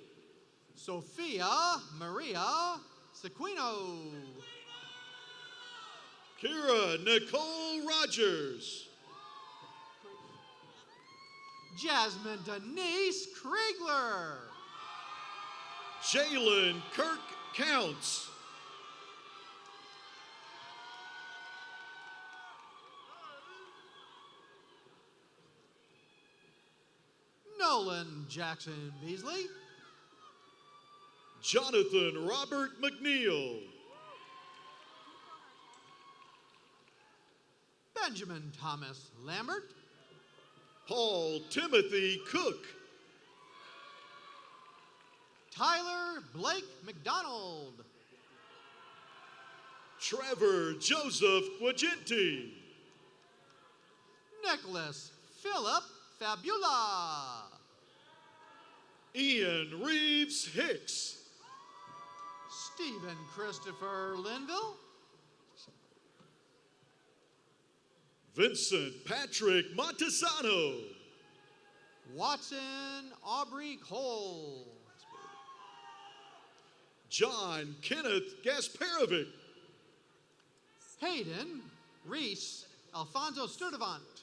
Sophia Maria Sequino. Kira Nicole Rogers. Jasmine Denise Kriegler. Jalen Kirk Counts. Nolan Jackson Beasley. Jonathan Robert McNeil. Benjamin Thomas Lambert. Paul Timothy Cook. Tyler Blake McDonald. Trevor Joseph Quagenti. Nicholas Philip Fabula. Ian Reeves Hicks. Stephen Christopher Linville. Vincent Patrick Montesano. Watson Aubrey Cole. John Kenneth Gasparovic. Hayden Reese Alfonso Sturdivant.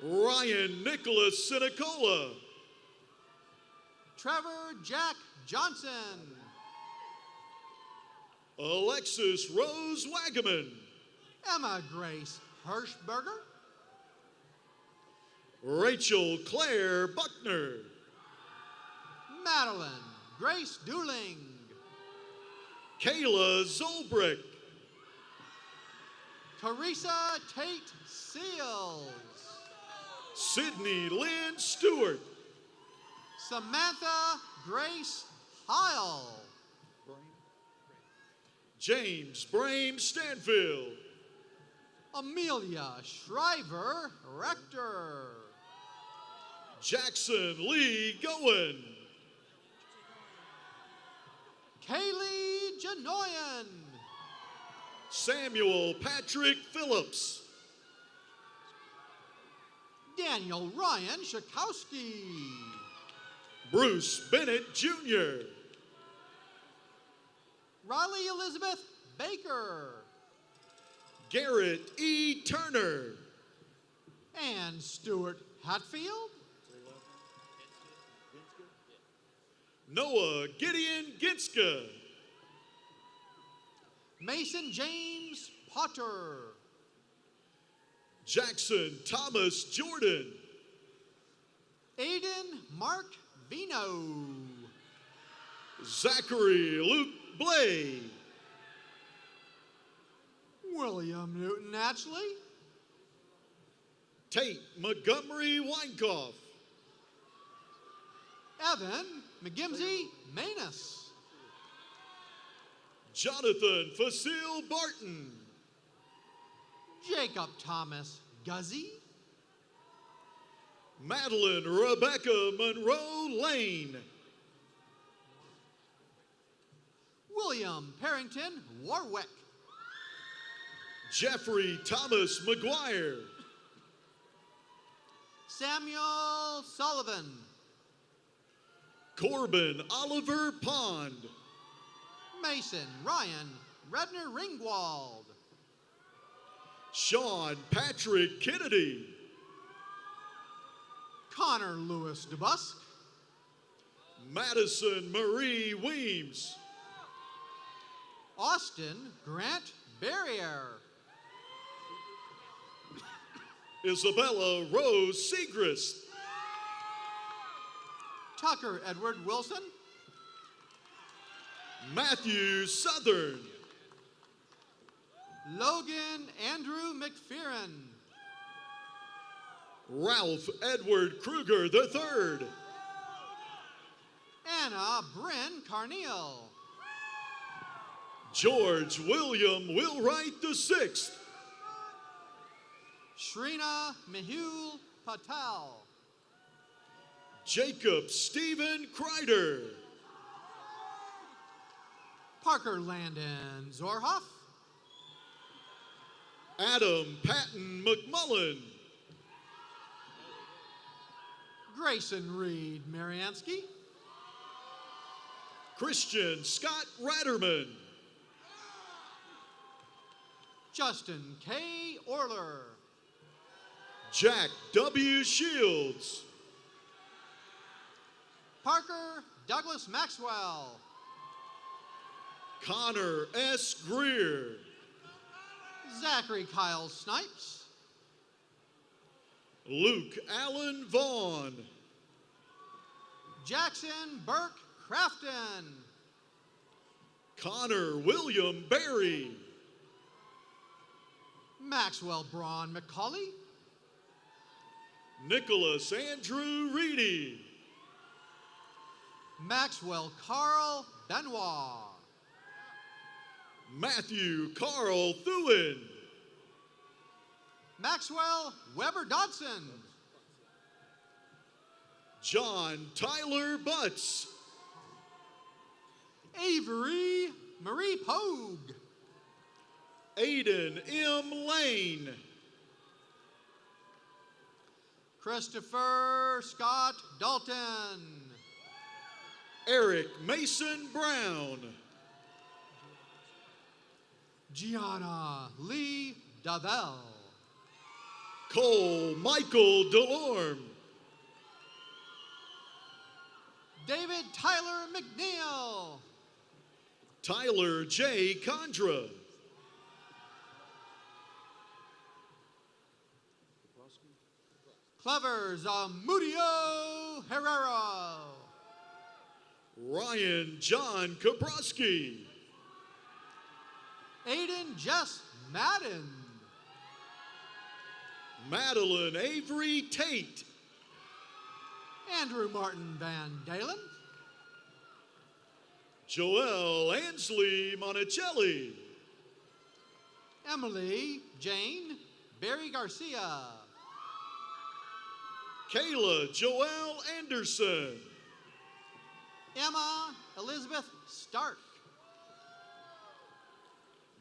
Ryan Nicholas Sinicola. Trevor Jack Johnson. Alexis Rose Wagaman. Emma Grace Hirschberger. Rachel Claire Buckner. Madeline Grace Dooling. Kayla Zolbrick. Teresa Tate Seals. Sydney Lynn Stewart. Samantha Grace Heil. James Brame Stanfield. Amelia Shriver Rector. Jackson Lee Goen. Kaylee Janoyan. Samuel Patrick Phillips. Daniel Ryan Shakowski. Bruce Bennett Jr. Riley Elizabeth Baker. Garrett E. Turner. And Stuart Hatfield. Noah Gideon Ginska. Mason James Potter. Jackson Thomas Jordan. Aiden Mark Vino. Zachary Luke Blay. William Newton Atchley. Tate Montgomery Weinkoff. Evan McGimsey Manus. Jonathan Facile Barton. Jacob Thomas Guzzy. Madeline Rebecca Monroe Lane. William Parrington Warwick. Jeffrey Thomas McGuire. Samuel Sullivan. Corbin Oliver Pond. Mason Ryan Redner Ringwald. Sean Patrick Kennedy. Connor Lewis DeBusk. Madison Marie Weems. Austin Grant Barrier. Isabella Rose Segrist. Tucker Edward Wilson. Matthew Southern. Logan Andrew McPheron. Ralph Edward Kruger III. Anna Bryn Carneal. George William Wilwright VI. Shrina Mehul Patel. Jacob Stephen Kreider. Parker Landon Zorhoff. Adam Patton McMullen. Grayson Reed Mariansky. Christian Scott Ratterman. Justin K. Orler. Jack W. Shields. Parker Douglas Maxwell. Connor S. Greer. Zachary Kyle Snipes. Luke Allen Vaughn. Jackson Burke Crafton. Connor William Berry. Maxwell Braun McCauley. Nicholas Andrew Reedy. Maxwell Carl Benoit. Matthew Carl Thewin. Maxwell Weber Dodson. John Tyler Butts. Avery Marie Pogue. Aiden M. Lane. Christopher Scott Dalton. Eric Mason Brown. Gianna Lee Davell. Cole Michael Delorme. David Tyler McNeil. Tyler J. Condra. Clever Zamudio Herrera. Ryan John Kaprowski. Aiden Jess Madden. Madeline Avery Tate. Andrew Martin Van Dalen. Joelle Ansley Monticelli. Emily Jane Barry Garcia. Kayla Joelle Anderson. Emma Elizabeth Stark.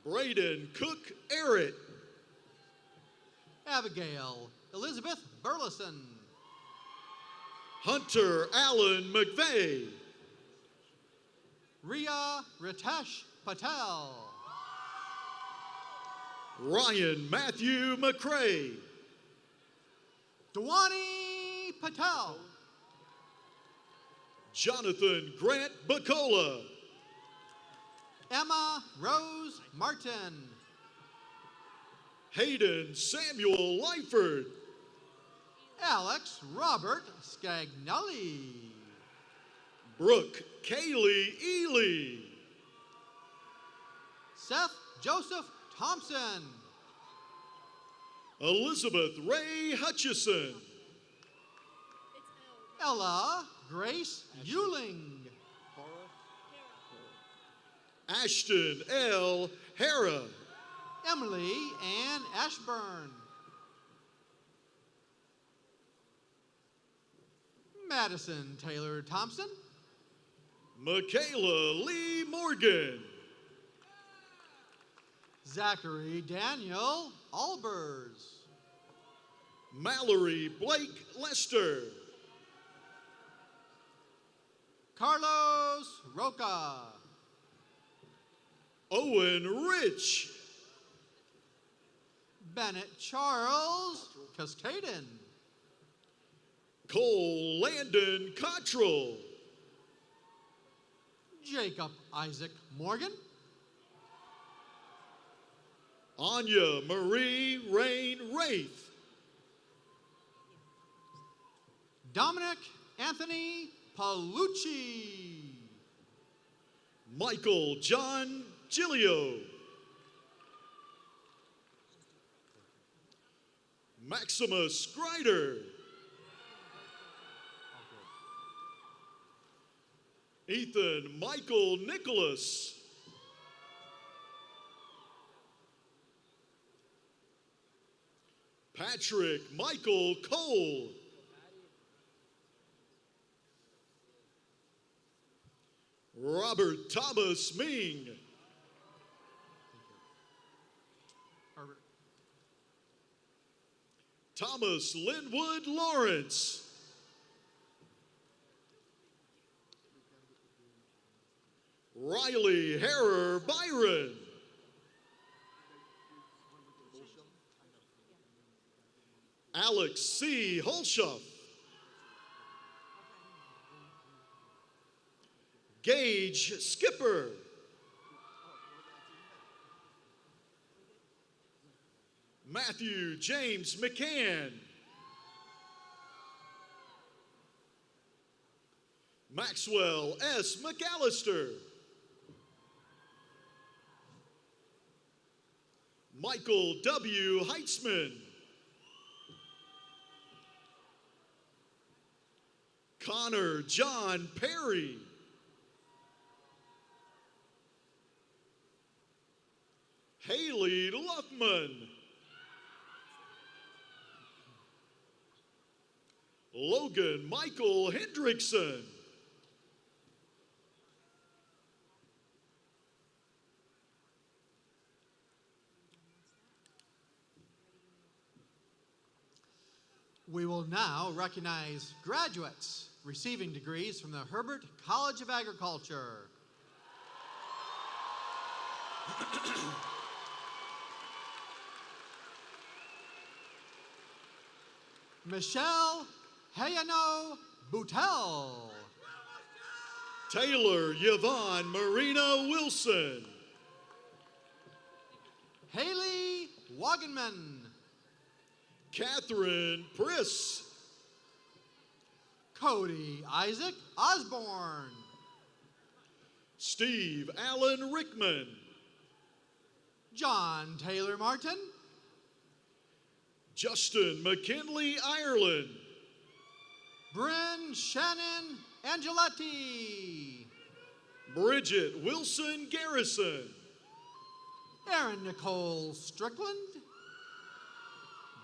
Braden Cook Errett. Abigail Elizabeth Burleson. Hunter Allen McVeigh. Ria Ritesh Patel. Ryan Matthew McCrae. Dwani Patel. Jonathan Grant Bacola. Emma Rose Martin. Hayden Samuel Lyford. Alex Robert Scagnelli. Brooke Kaylee Ely. Seth Joseph Thompson. Elizabeth Ray Hutchison. Ella Grace Euling. Ashton L. Hara. Emily Ann Ashburn. Madison Taylor Thompson. Michaela Lee Morgan. Zachary Daniel Albers. Mallory Blake Lester. Carlos Roca. Owen Rich. Bennett Charles Cascaden. Cole Landon Cottrell. Jacob Isaac Morgan. Anya Marie Rain Wraith. Dominic Anthony Palucci. Michael John Gilio. Maximus Skrider. Ethan Michael Nicholas. Patrick Michael Cole. Robert Thomas Ming. Thomas Linwood Lawrence. Riley Harrer Byron. Alex C. Holshoff. Gage Skipper. Matthew James McCann. Maxwell S. McAllister. Michael W. Heitzman. Connor John Perry. Haley Luffman. Logan Michael Hendrickson. We will now recognize graduates receiving degrees from the Herbert College of Agriculture. Michelle Hayano Boutel. Taylor Yvonne Marina Wilson. Haley Wagenman. Catherine Priss. Cody Isaac Osborne. Steve Allen Rickman. John Taylor Martin. Justin McKinley Ireland. Bryn Shannon Angeletti. Bridget Wilson Garrison. Erin Nicole Strickland.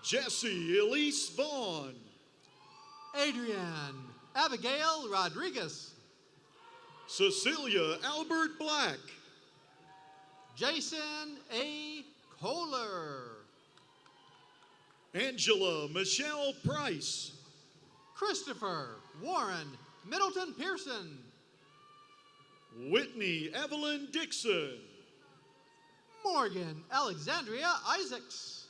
Jesse Elise Vaughn. Adrienne Abigail Rodriguez. Cecilia Albert Black. Jason A. Kohler. Angela Michelle Price. Christopher Warren Middleton Pearson. Whitney Evelyn Dixon. Morgan Alexandria Isaacs.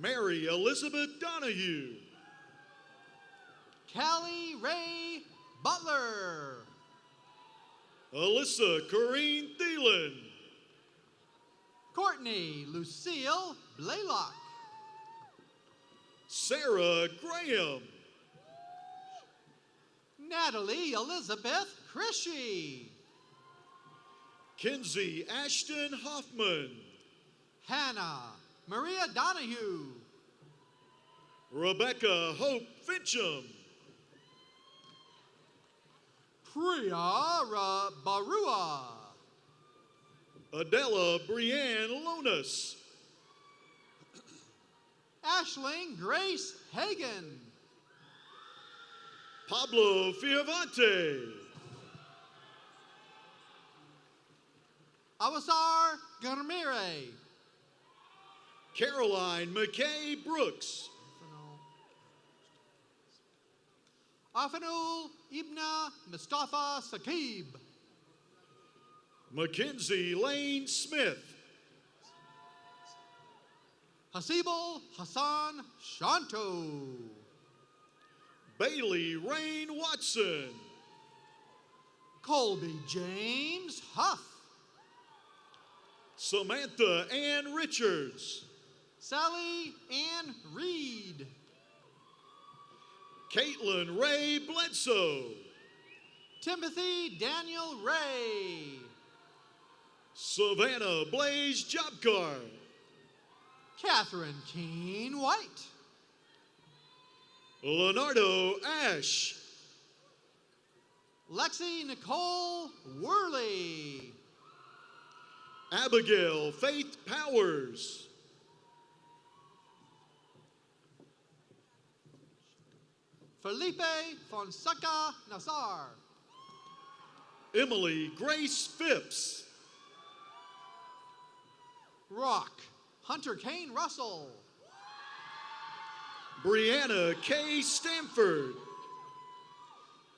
Mary Elizabeth Donahue. Callie Ray Butler. Alyssa Corrine Thielen. Courtney Lucille Blaylock. Sarah Graham. Natalie Elizabeth Krishy. Kinsey Ashton Hoffman. Hannah Maria Donahue. Rebecca Hope Fincham. Priya Barua. Adela Brianne Lonas. Ashling Grace Hagan. Pablo Fioravante. Awasar Garmire. Caroline McKay Brooks. Afanul Ibna Mustafa Saqib. Mackenzie Lane Smith. Hasibul Hassan Shanto. Bailey Rain Watson. Colby James Huff. Samantha Ann Richards. Sally Ann Reed. Caitlin Ray Bledsoe. Timothy Daniel Ray. Savannah Blaze Jobcar. Catherine Keene White. Leonardo Ash. Lexi Nicole Worley. Abigail Faith Powers. Felipe Fonseca Nassar. Emily Grace Phipps. Rock Hunter Kane Russell. Brianna K. Stanford.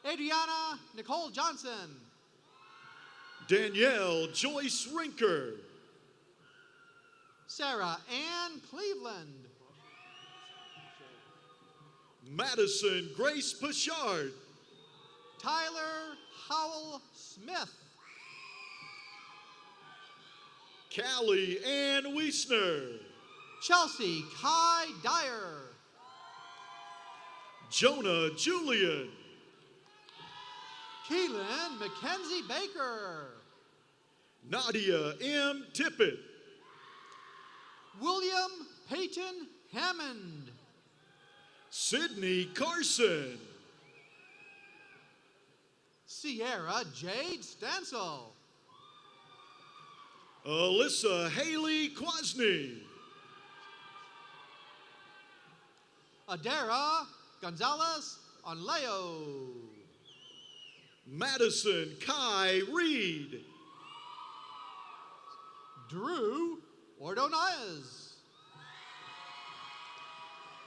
Adriana Nicole Johnson. Danielle Joyce Rinker. Sarah Ann Cleveland. Madison Grace Pashard. Tyler Howell Smith. Callie Ann Wiesner. Chelsea Kai Dyer. Jonah Julian. Keelan Mackenzie Baker. Nadia M. Tippett. William Peyton Hammond. Sydney Carson. Sierra Jade Stansel. Alyssa Haley Kwasny. Adara Gonzalez Onleo. Madison Kai Reed. Drew Ordonez.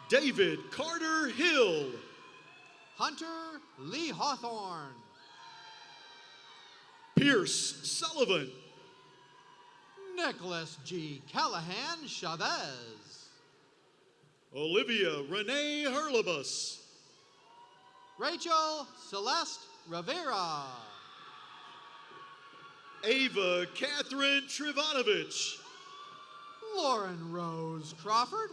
David Carter Hill. Hunter Lee Hawthorne. Pierce Sullivan. Nicholas G. Callahan Chavez. Olivia Renee Hurlebus. Rachel Celeste Rivera. Ava Catherine Trivanovich. Lauren Rose Crawford.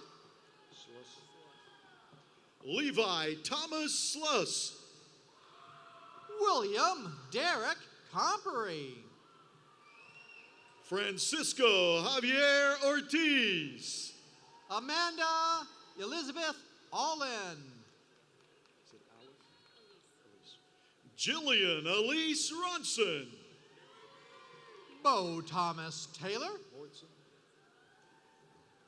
Levi Thomas Sluss. William Derek Compery. Francisco Javier Ortiz. Amanda Elizabeth Allen. Jillian Elise Ronson. Bo Thomas Taylor.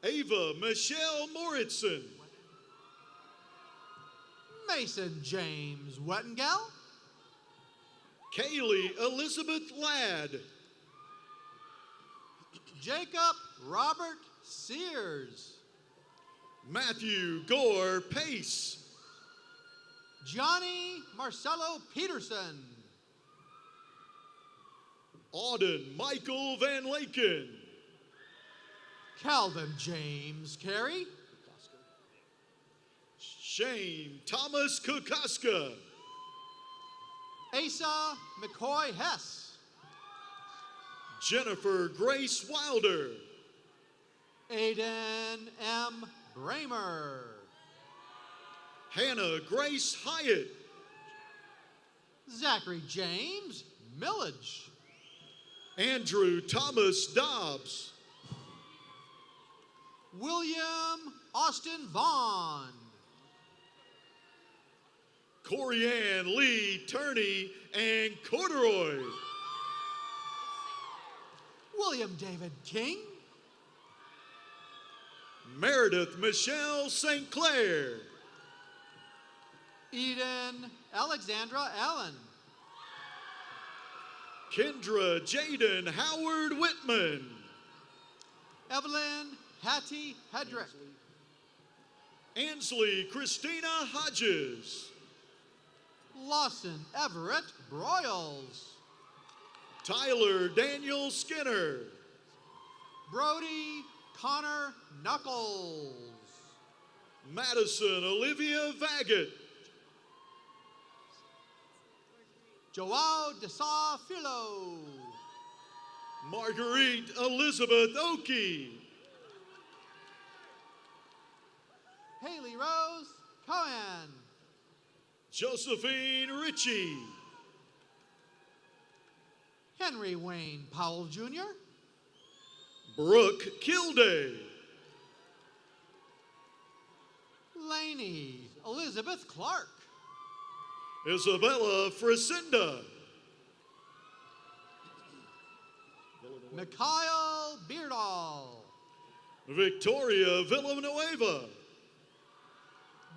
Ava Michelle Moritzen. Mason James Wettengell. Kaylee Elizabeth Ladd. Jacob Robert Sears. Matthew Gore Pace. Johnny Marcelo Peterson. Auden Michael Van Laken. Calvin James Carey. Shane Thomas Kukaska. Asa McCoy Hess. Jennifer Grace Wilder. Aiden M. Bramer. Hannah Grace Hyatt. Zachary James Millage. Andrew Thomas Dobbs. William Austin Vaughn. Corianne Lee Turney and Corduroy. William David King. Meredith Michelle St. Clair. Eden Alexandra Allen. Kendra Jaden Howard Whitman. Evelyn Hattie Hedrick. Ansley Christina Hodges. Lawson Everett Broyles. Tyler Daniel Skinner. Brody Connor Knuckles. Madison Olivia Vaggett. Joao Desa Filo. Marguerite Elizabeth Oakey. Haley Rose Cohen. Josephine Ritchie. Henry Wayne Powell Jr. Brooke Kilday. Laney Elizabeth Clark. Isabella Frisinda. Mikhail Beardall. Victoria Villanueva.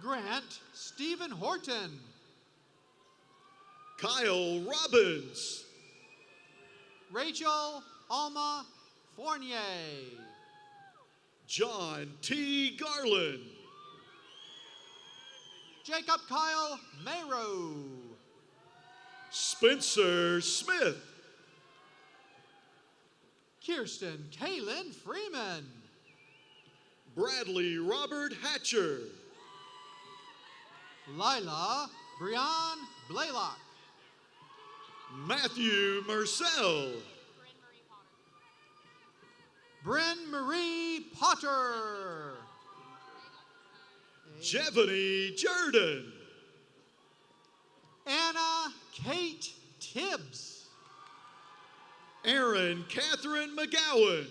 Grant Stephen Horton. Kyle Robbins. Rachel Alma Fournier. John T. Garland. Jacob Kyle Mayrow. Spencer Smith. Kirsten Kaylin Freeman. Bradley Robert Hatcher. Lila Brian Blaylock. Matthew Marcel. Bryn Marie Potter. Jevany Jordan. Anna Kate Tibbs. Aaron Catherine McGowan.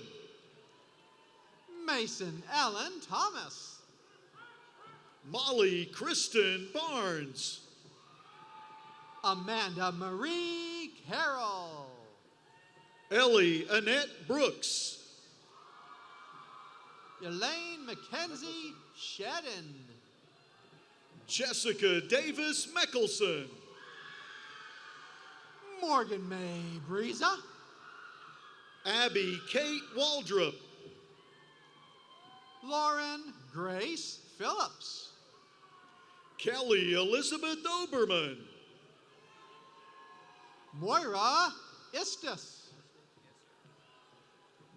Mason Ellen Thomas. Molly Kristen Barnes. Amanda Marie Carroll. Ellie Annette Brooks. Elaine Mackenzie Shedden. Jessica Davis Meckelson. Morgan May Breeza. Abby Kate Waldrop. Lauren Grace Phillips. Kelly Elizabeth Oberman. Moira Istis.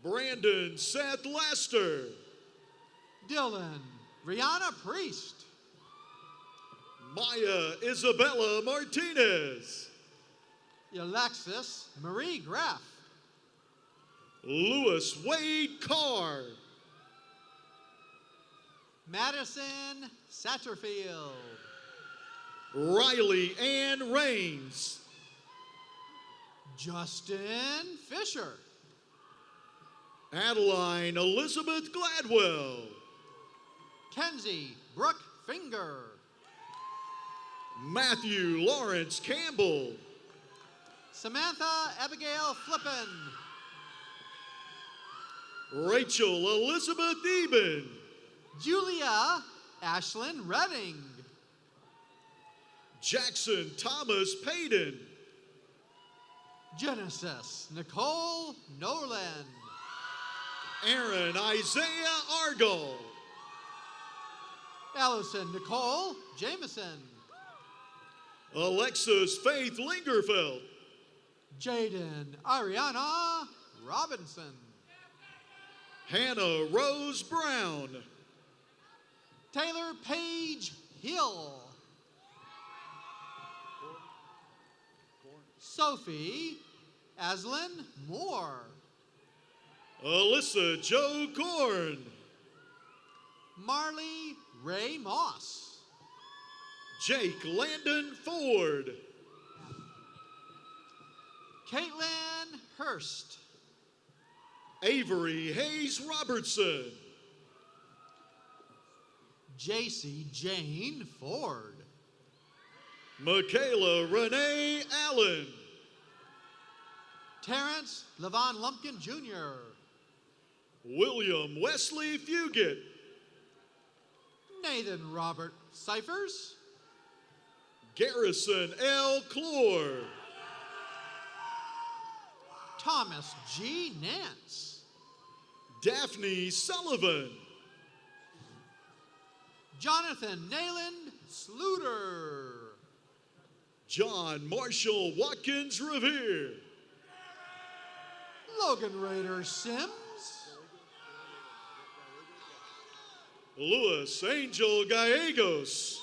Brandon Seth Laster. Dylan Rihanna Priest. Maya Isabella Martinez. Alexis Marie Graff. Lewis Wade Carr. Madison Satterfield. Riley Ann Rains. Justin Fisher. Adeline Elizabeth Gladwell. Kenzie Brooke Finger. Matthew Lawrence Campbell. Samantha Abigail Flippen. Rachel Elizabeth Eben. Julia Ashlyn Redding. Jackson Thomas Payton. Genesis Nicole Nolan. Aaron Isaiah Argall. Allison Nicole Jameson. Alexis Faith Lingerfeld. Jaden Ariana Robinson. Hannah Rose Brown. Taylor Page Hill. Sophie Aslan Moore. Alyssa Joe Korn. Marley Ray Moss. Jake Landon Ford. Caitlin Hurst. Avery Hayes Robertson. JC Jane Ford. Michaela Renee Allen. Terrence Levon Lumpkin Jr. William Wesley Fugit. Nathan Robert Cyphers. Garrison L. Clore. Thomas G. Nance. Daphne Sullivan. Jonathan Nayland Sluter. John Marshall Watkins Revere. Logan Raider Sims. Luis Angel Gallegos.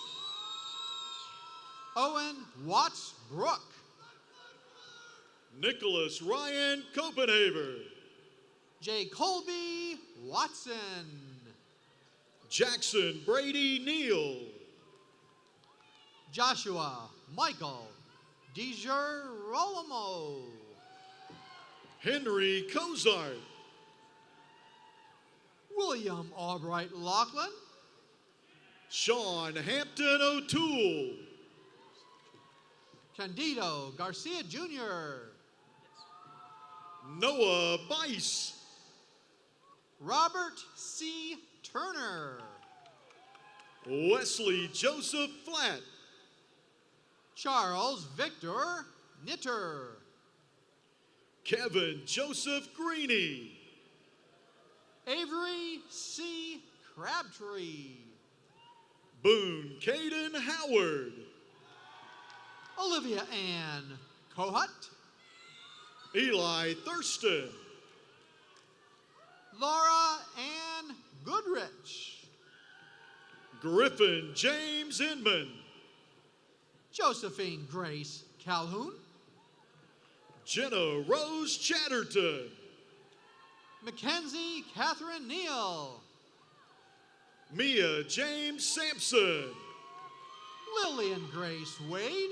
Owen Watts Brook. Nicholas Ryan Copenhaver. J. Colby Watson. Jackson Brady Neal. Joshua Michael DiGirolamo. Henry Cozart. William Albright Laughlin. Sean Hampton O'Toole. Candido Garcia Jr. Noah Bice. Robert C. Turner. Wesley Joseph Flatt. Charles Victor Knitter. Kevin Joseph Greeny. Avery C. Crabtree. Boone Caden Howard. Olivia Ann Kohut. Eli Thurston. Laura Ann Goodrich. Griffin James Inman. Josephine Grace Calhoun. Jenna Rose Chatterton. Mackenzie Catherine Neal. Mia James Sampson. Lillian Grace Wade.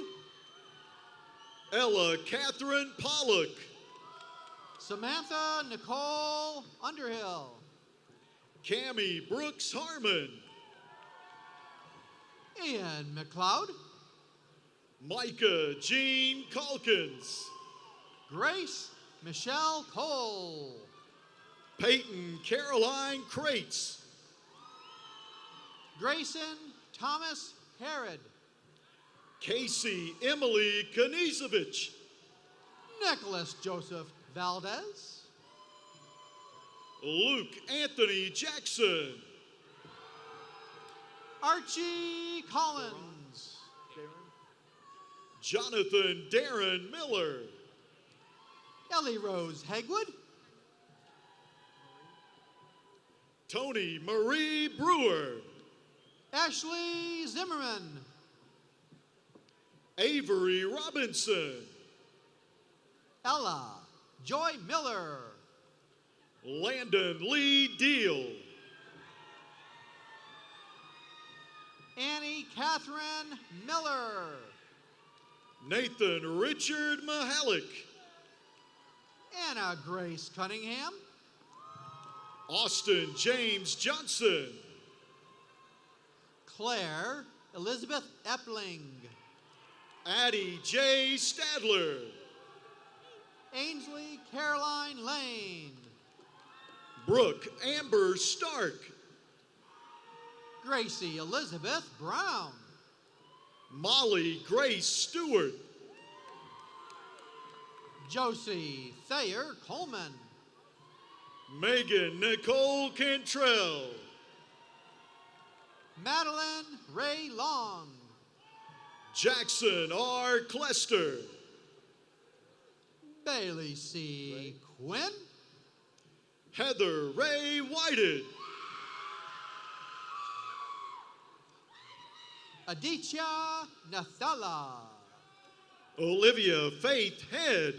Ella Catherine Pollock. Samantha Nicole Underhill. Cammie Brooks Harmon. Ian McLeod. Micah Jean Calkins. Grace Michelle Cole. Peyton Caroline Crates. Grayson Thomas Herod. Casey Emily Kanizovich. Nicholas Joseph Valdez. Luke Anthony Jackson. Archie Collins. Jonathan Darren Miller. Ellie Rose Hegwood. Tony Marie Brewer. Ashley Zimmerman. Avery Robinson. Ella Joy Miller. Landon Lee Deal. Annie Catherine Miller. Nathan Richard Mahalik. Anna Grace Cunningham. Austin James Johnson. Claire Elizabeth Epling. Addie J. Stadler. Ainsley Caroline Lane. Brooke Amber Stark. Gracie Elizabeth Brown. Molly Grace Stewart. Josie Thayer Coleman. Megan Nicole Cantrell. Madeline Ray Long. Jackson R. Clester. Bailey C. Quinn. Heather Ray Whited. Aditya Nathala. Olivia Faith Head.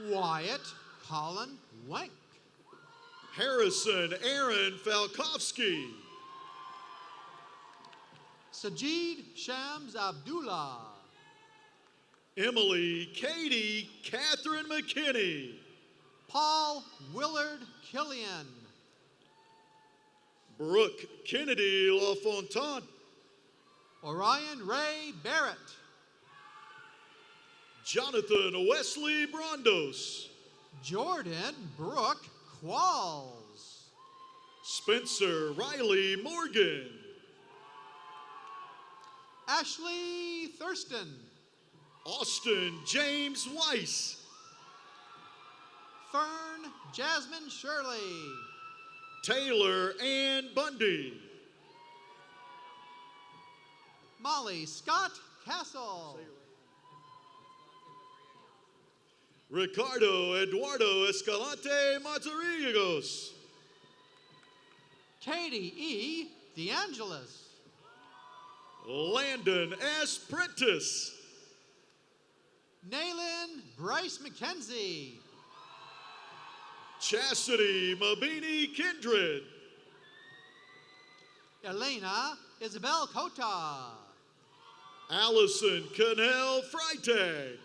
Wyatt Colin Wank. Harrison Aaron Falkowski. Sajid Shams Abdullah. Emily Katie Catherine McKinney. Paul Willard Killian. Brooke Kennedy LaFontaine. Orion Ray Barrett. Jonathan Wesley Brondos. Jordan Brooke Qualls. Spencer Riley Morgan. Ashley Thurston. Austin James Weiss. Fern Jasmine Shirley. Taylor Ann Bundy. Molly Scott Castle. Ricardo Eduardo Escalante Matarigos. Katie E. DeAngelis. Landon S. Prentice. Naylin Bryce McKenzie. Chastity Mabini Kindred. Elena Isabel Cota. Allison Cannell Freitag.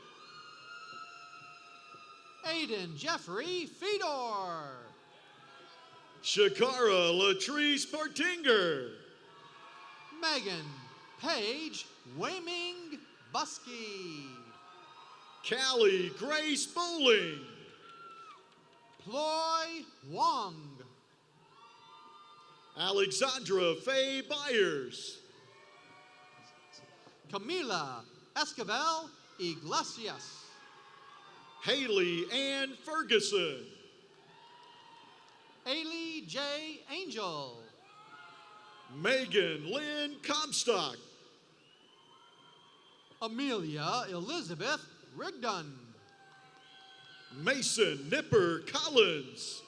Aiden Jeffrey Fedor. Shakara Latrice Partinger. Megan Paige Waming Buskey. Callie Grace Bowling. Ploy Wong. Alexandra Faye Byers. Camila Esquivel Iglesias. Haley Ann Ferguson. Ailey J. Angel. Megan Lynn Comstock. Amelia Elizabeth Rigdon. Mason Nipper Collins.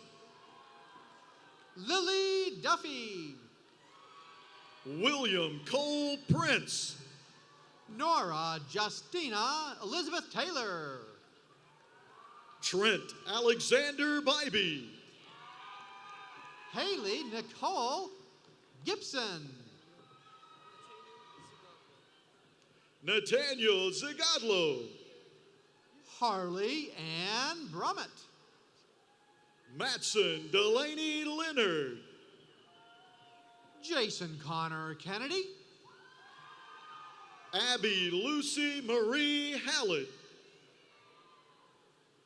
Lily Duffy. William Cole Prince. Nora Justina Elizabeth Taylor. Trent Alexander Bybee. Haley Nicole Gibson. Nathaniel Zagadlo. Harley Ann Brummett. Matson Delaney Leonard. Jason Connor Kennedy. Abby Lucy Marie Hallett.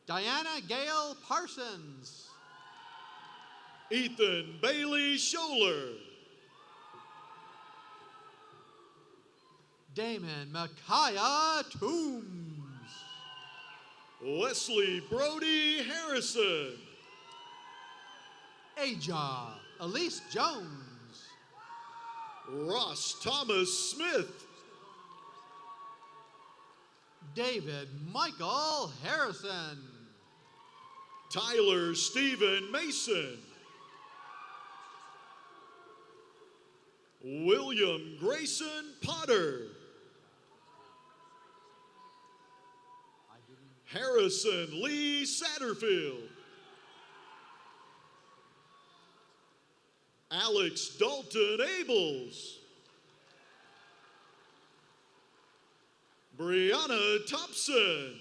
Diana Gale Parsons. Ethan Bailey Scholler. Damon Micaiah Toombs. Wesley Brody Harrison. Aja Elise Jones. Ross Thomas Smith. David Michael Harrison. Tyler Stephen Mason. William Grayson Potter. Harrison Lee Satterfield. Alex Dalton Abels. Brianna Thompson.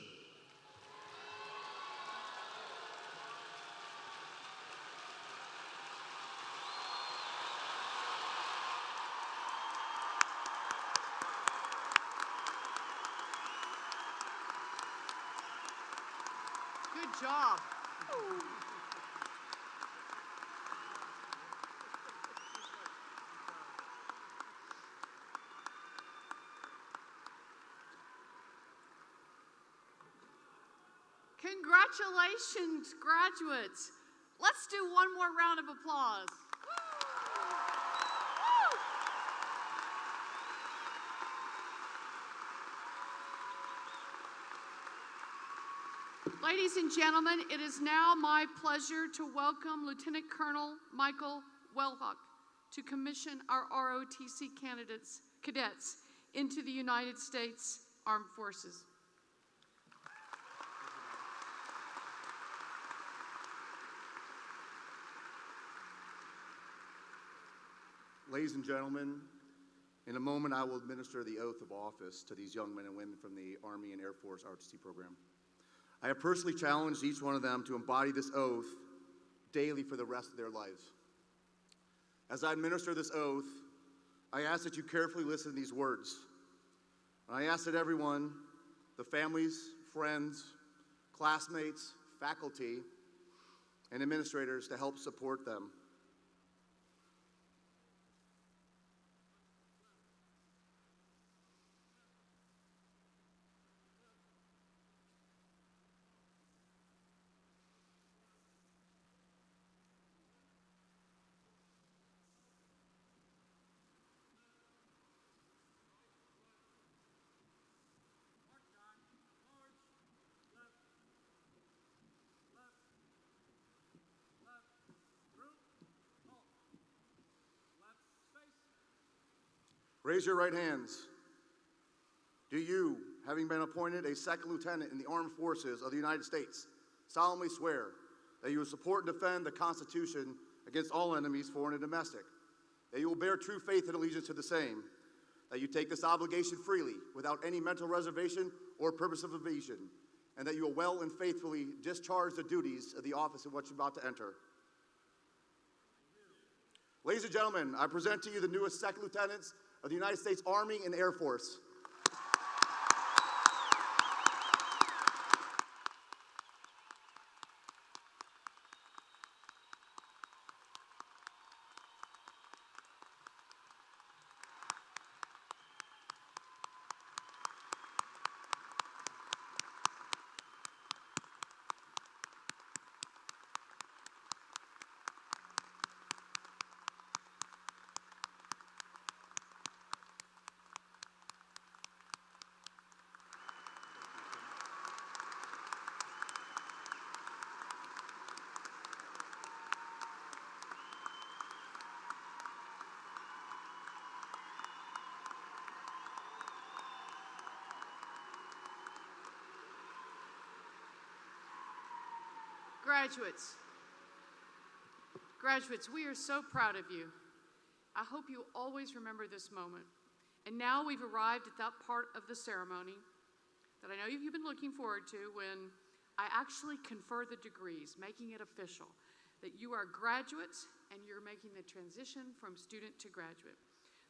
Good job. Congratulations, graduates. Let's do one more round of applause. Ladies and gentlemen, it is now my pleasure to welcome Lieutenant Colonel Michael Wellhock to commission our ROTC cadets into the United States Armed Forces. Ladies and gentlemen, in a moment I will administer the oath of office to these young men and women from the Army and Air Force ROTC program. I have personally challenged each one of them to embody this oath daily for the rest of their lives. As I administer this oath, I ask that you carefully listen to these words. I ask that everyone, the families, friends, classmates, faculty, and administrators to help support them. Raise your right hands. Do you, having been appointed a second lieutenant in the Armed Forces of the United States, solemnly swear that you will support and defend the Constitution against all enemies, foreign and domestic, that you will bear true faith and allegiance to the same, that you take this obligation freely, without any mental reservation or purpose of evasion, and that you will well and faithfully discharge the duties of the office in which you're about to enter? Ladies and gentlemen, I present to you the newest second lieutenants of the United States Army and Air Force. Graduates, we are so proud of you. I hope you always remember this moment. And now we've arrived at that part of the ceremony that I know you've been looking forward to, when I actually confer the degrees, making it official that you are graduates and you're making the transition from student to graduate.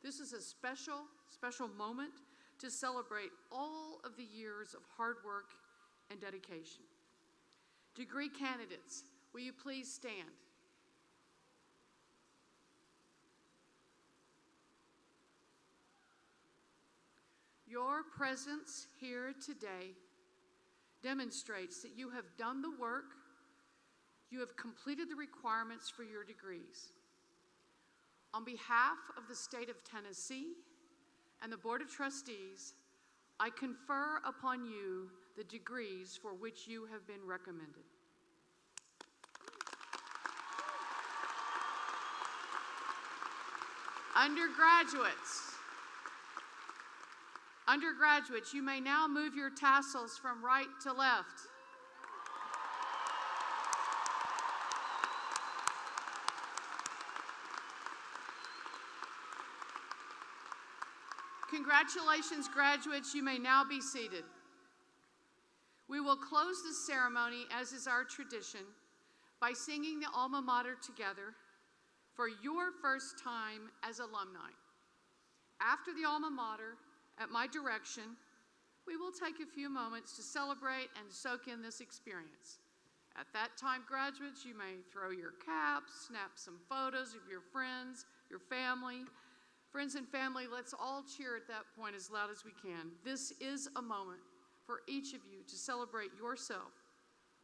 This is a special, special moment to celebrate all of the years of hard work and dedication. Degree candidates, will you please stand? Your presence here today demonstrates that you have done the work, you have completed the requirements for your degrees. On behalf of the state of Tennessee and the Board of Trustees, I confer upon you the degrees for which you have been recommended. Undergraduates, you may now move your tassels from right to left. Congratulations, graduates. You may now be seated. We will close this ceremony, as is our tradition, by singing the alma mater together for your first time as alumni. After the alma mater, at my direction, we will take a few moments to celebrate and soak in this experience. At that time, graduates, you may throw your caps, snap some photos of your friends, your family. Friends and family, let's all cheer at that point as loud as we can. This is a moment for each of you to celebrate yourself,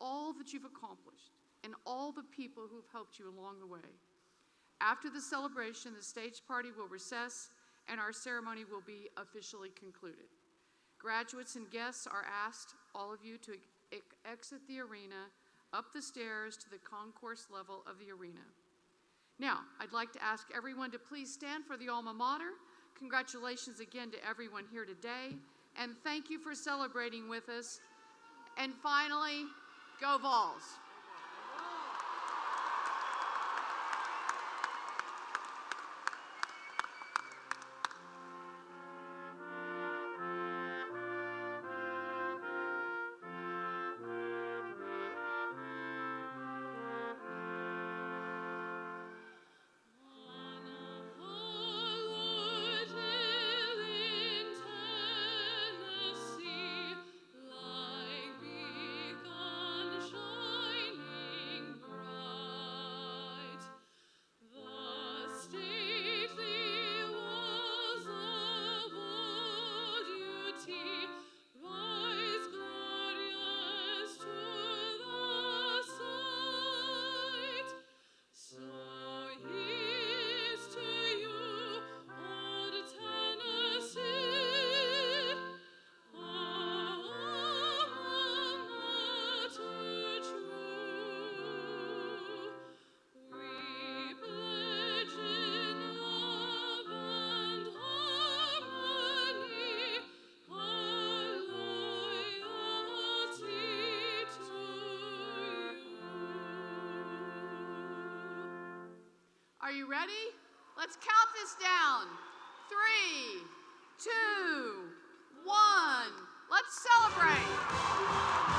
all that you've accomplished, and all the people who've helped you along the way. After the celebration, the stage party will recess and our ceremony will be officially concluded. Graduates and guests are asked, all of you, to exit the arena, up the stairs to the concourse level of the arena. Now, I'd like to ask everyone to please stand for the alma mater. Congratulations again to everyone here today, and thank you for celebrating with us. And finally, go Vols! Are you ready? Let's count this down. 3, 2, 1. Let's celebrate.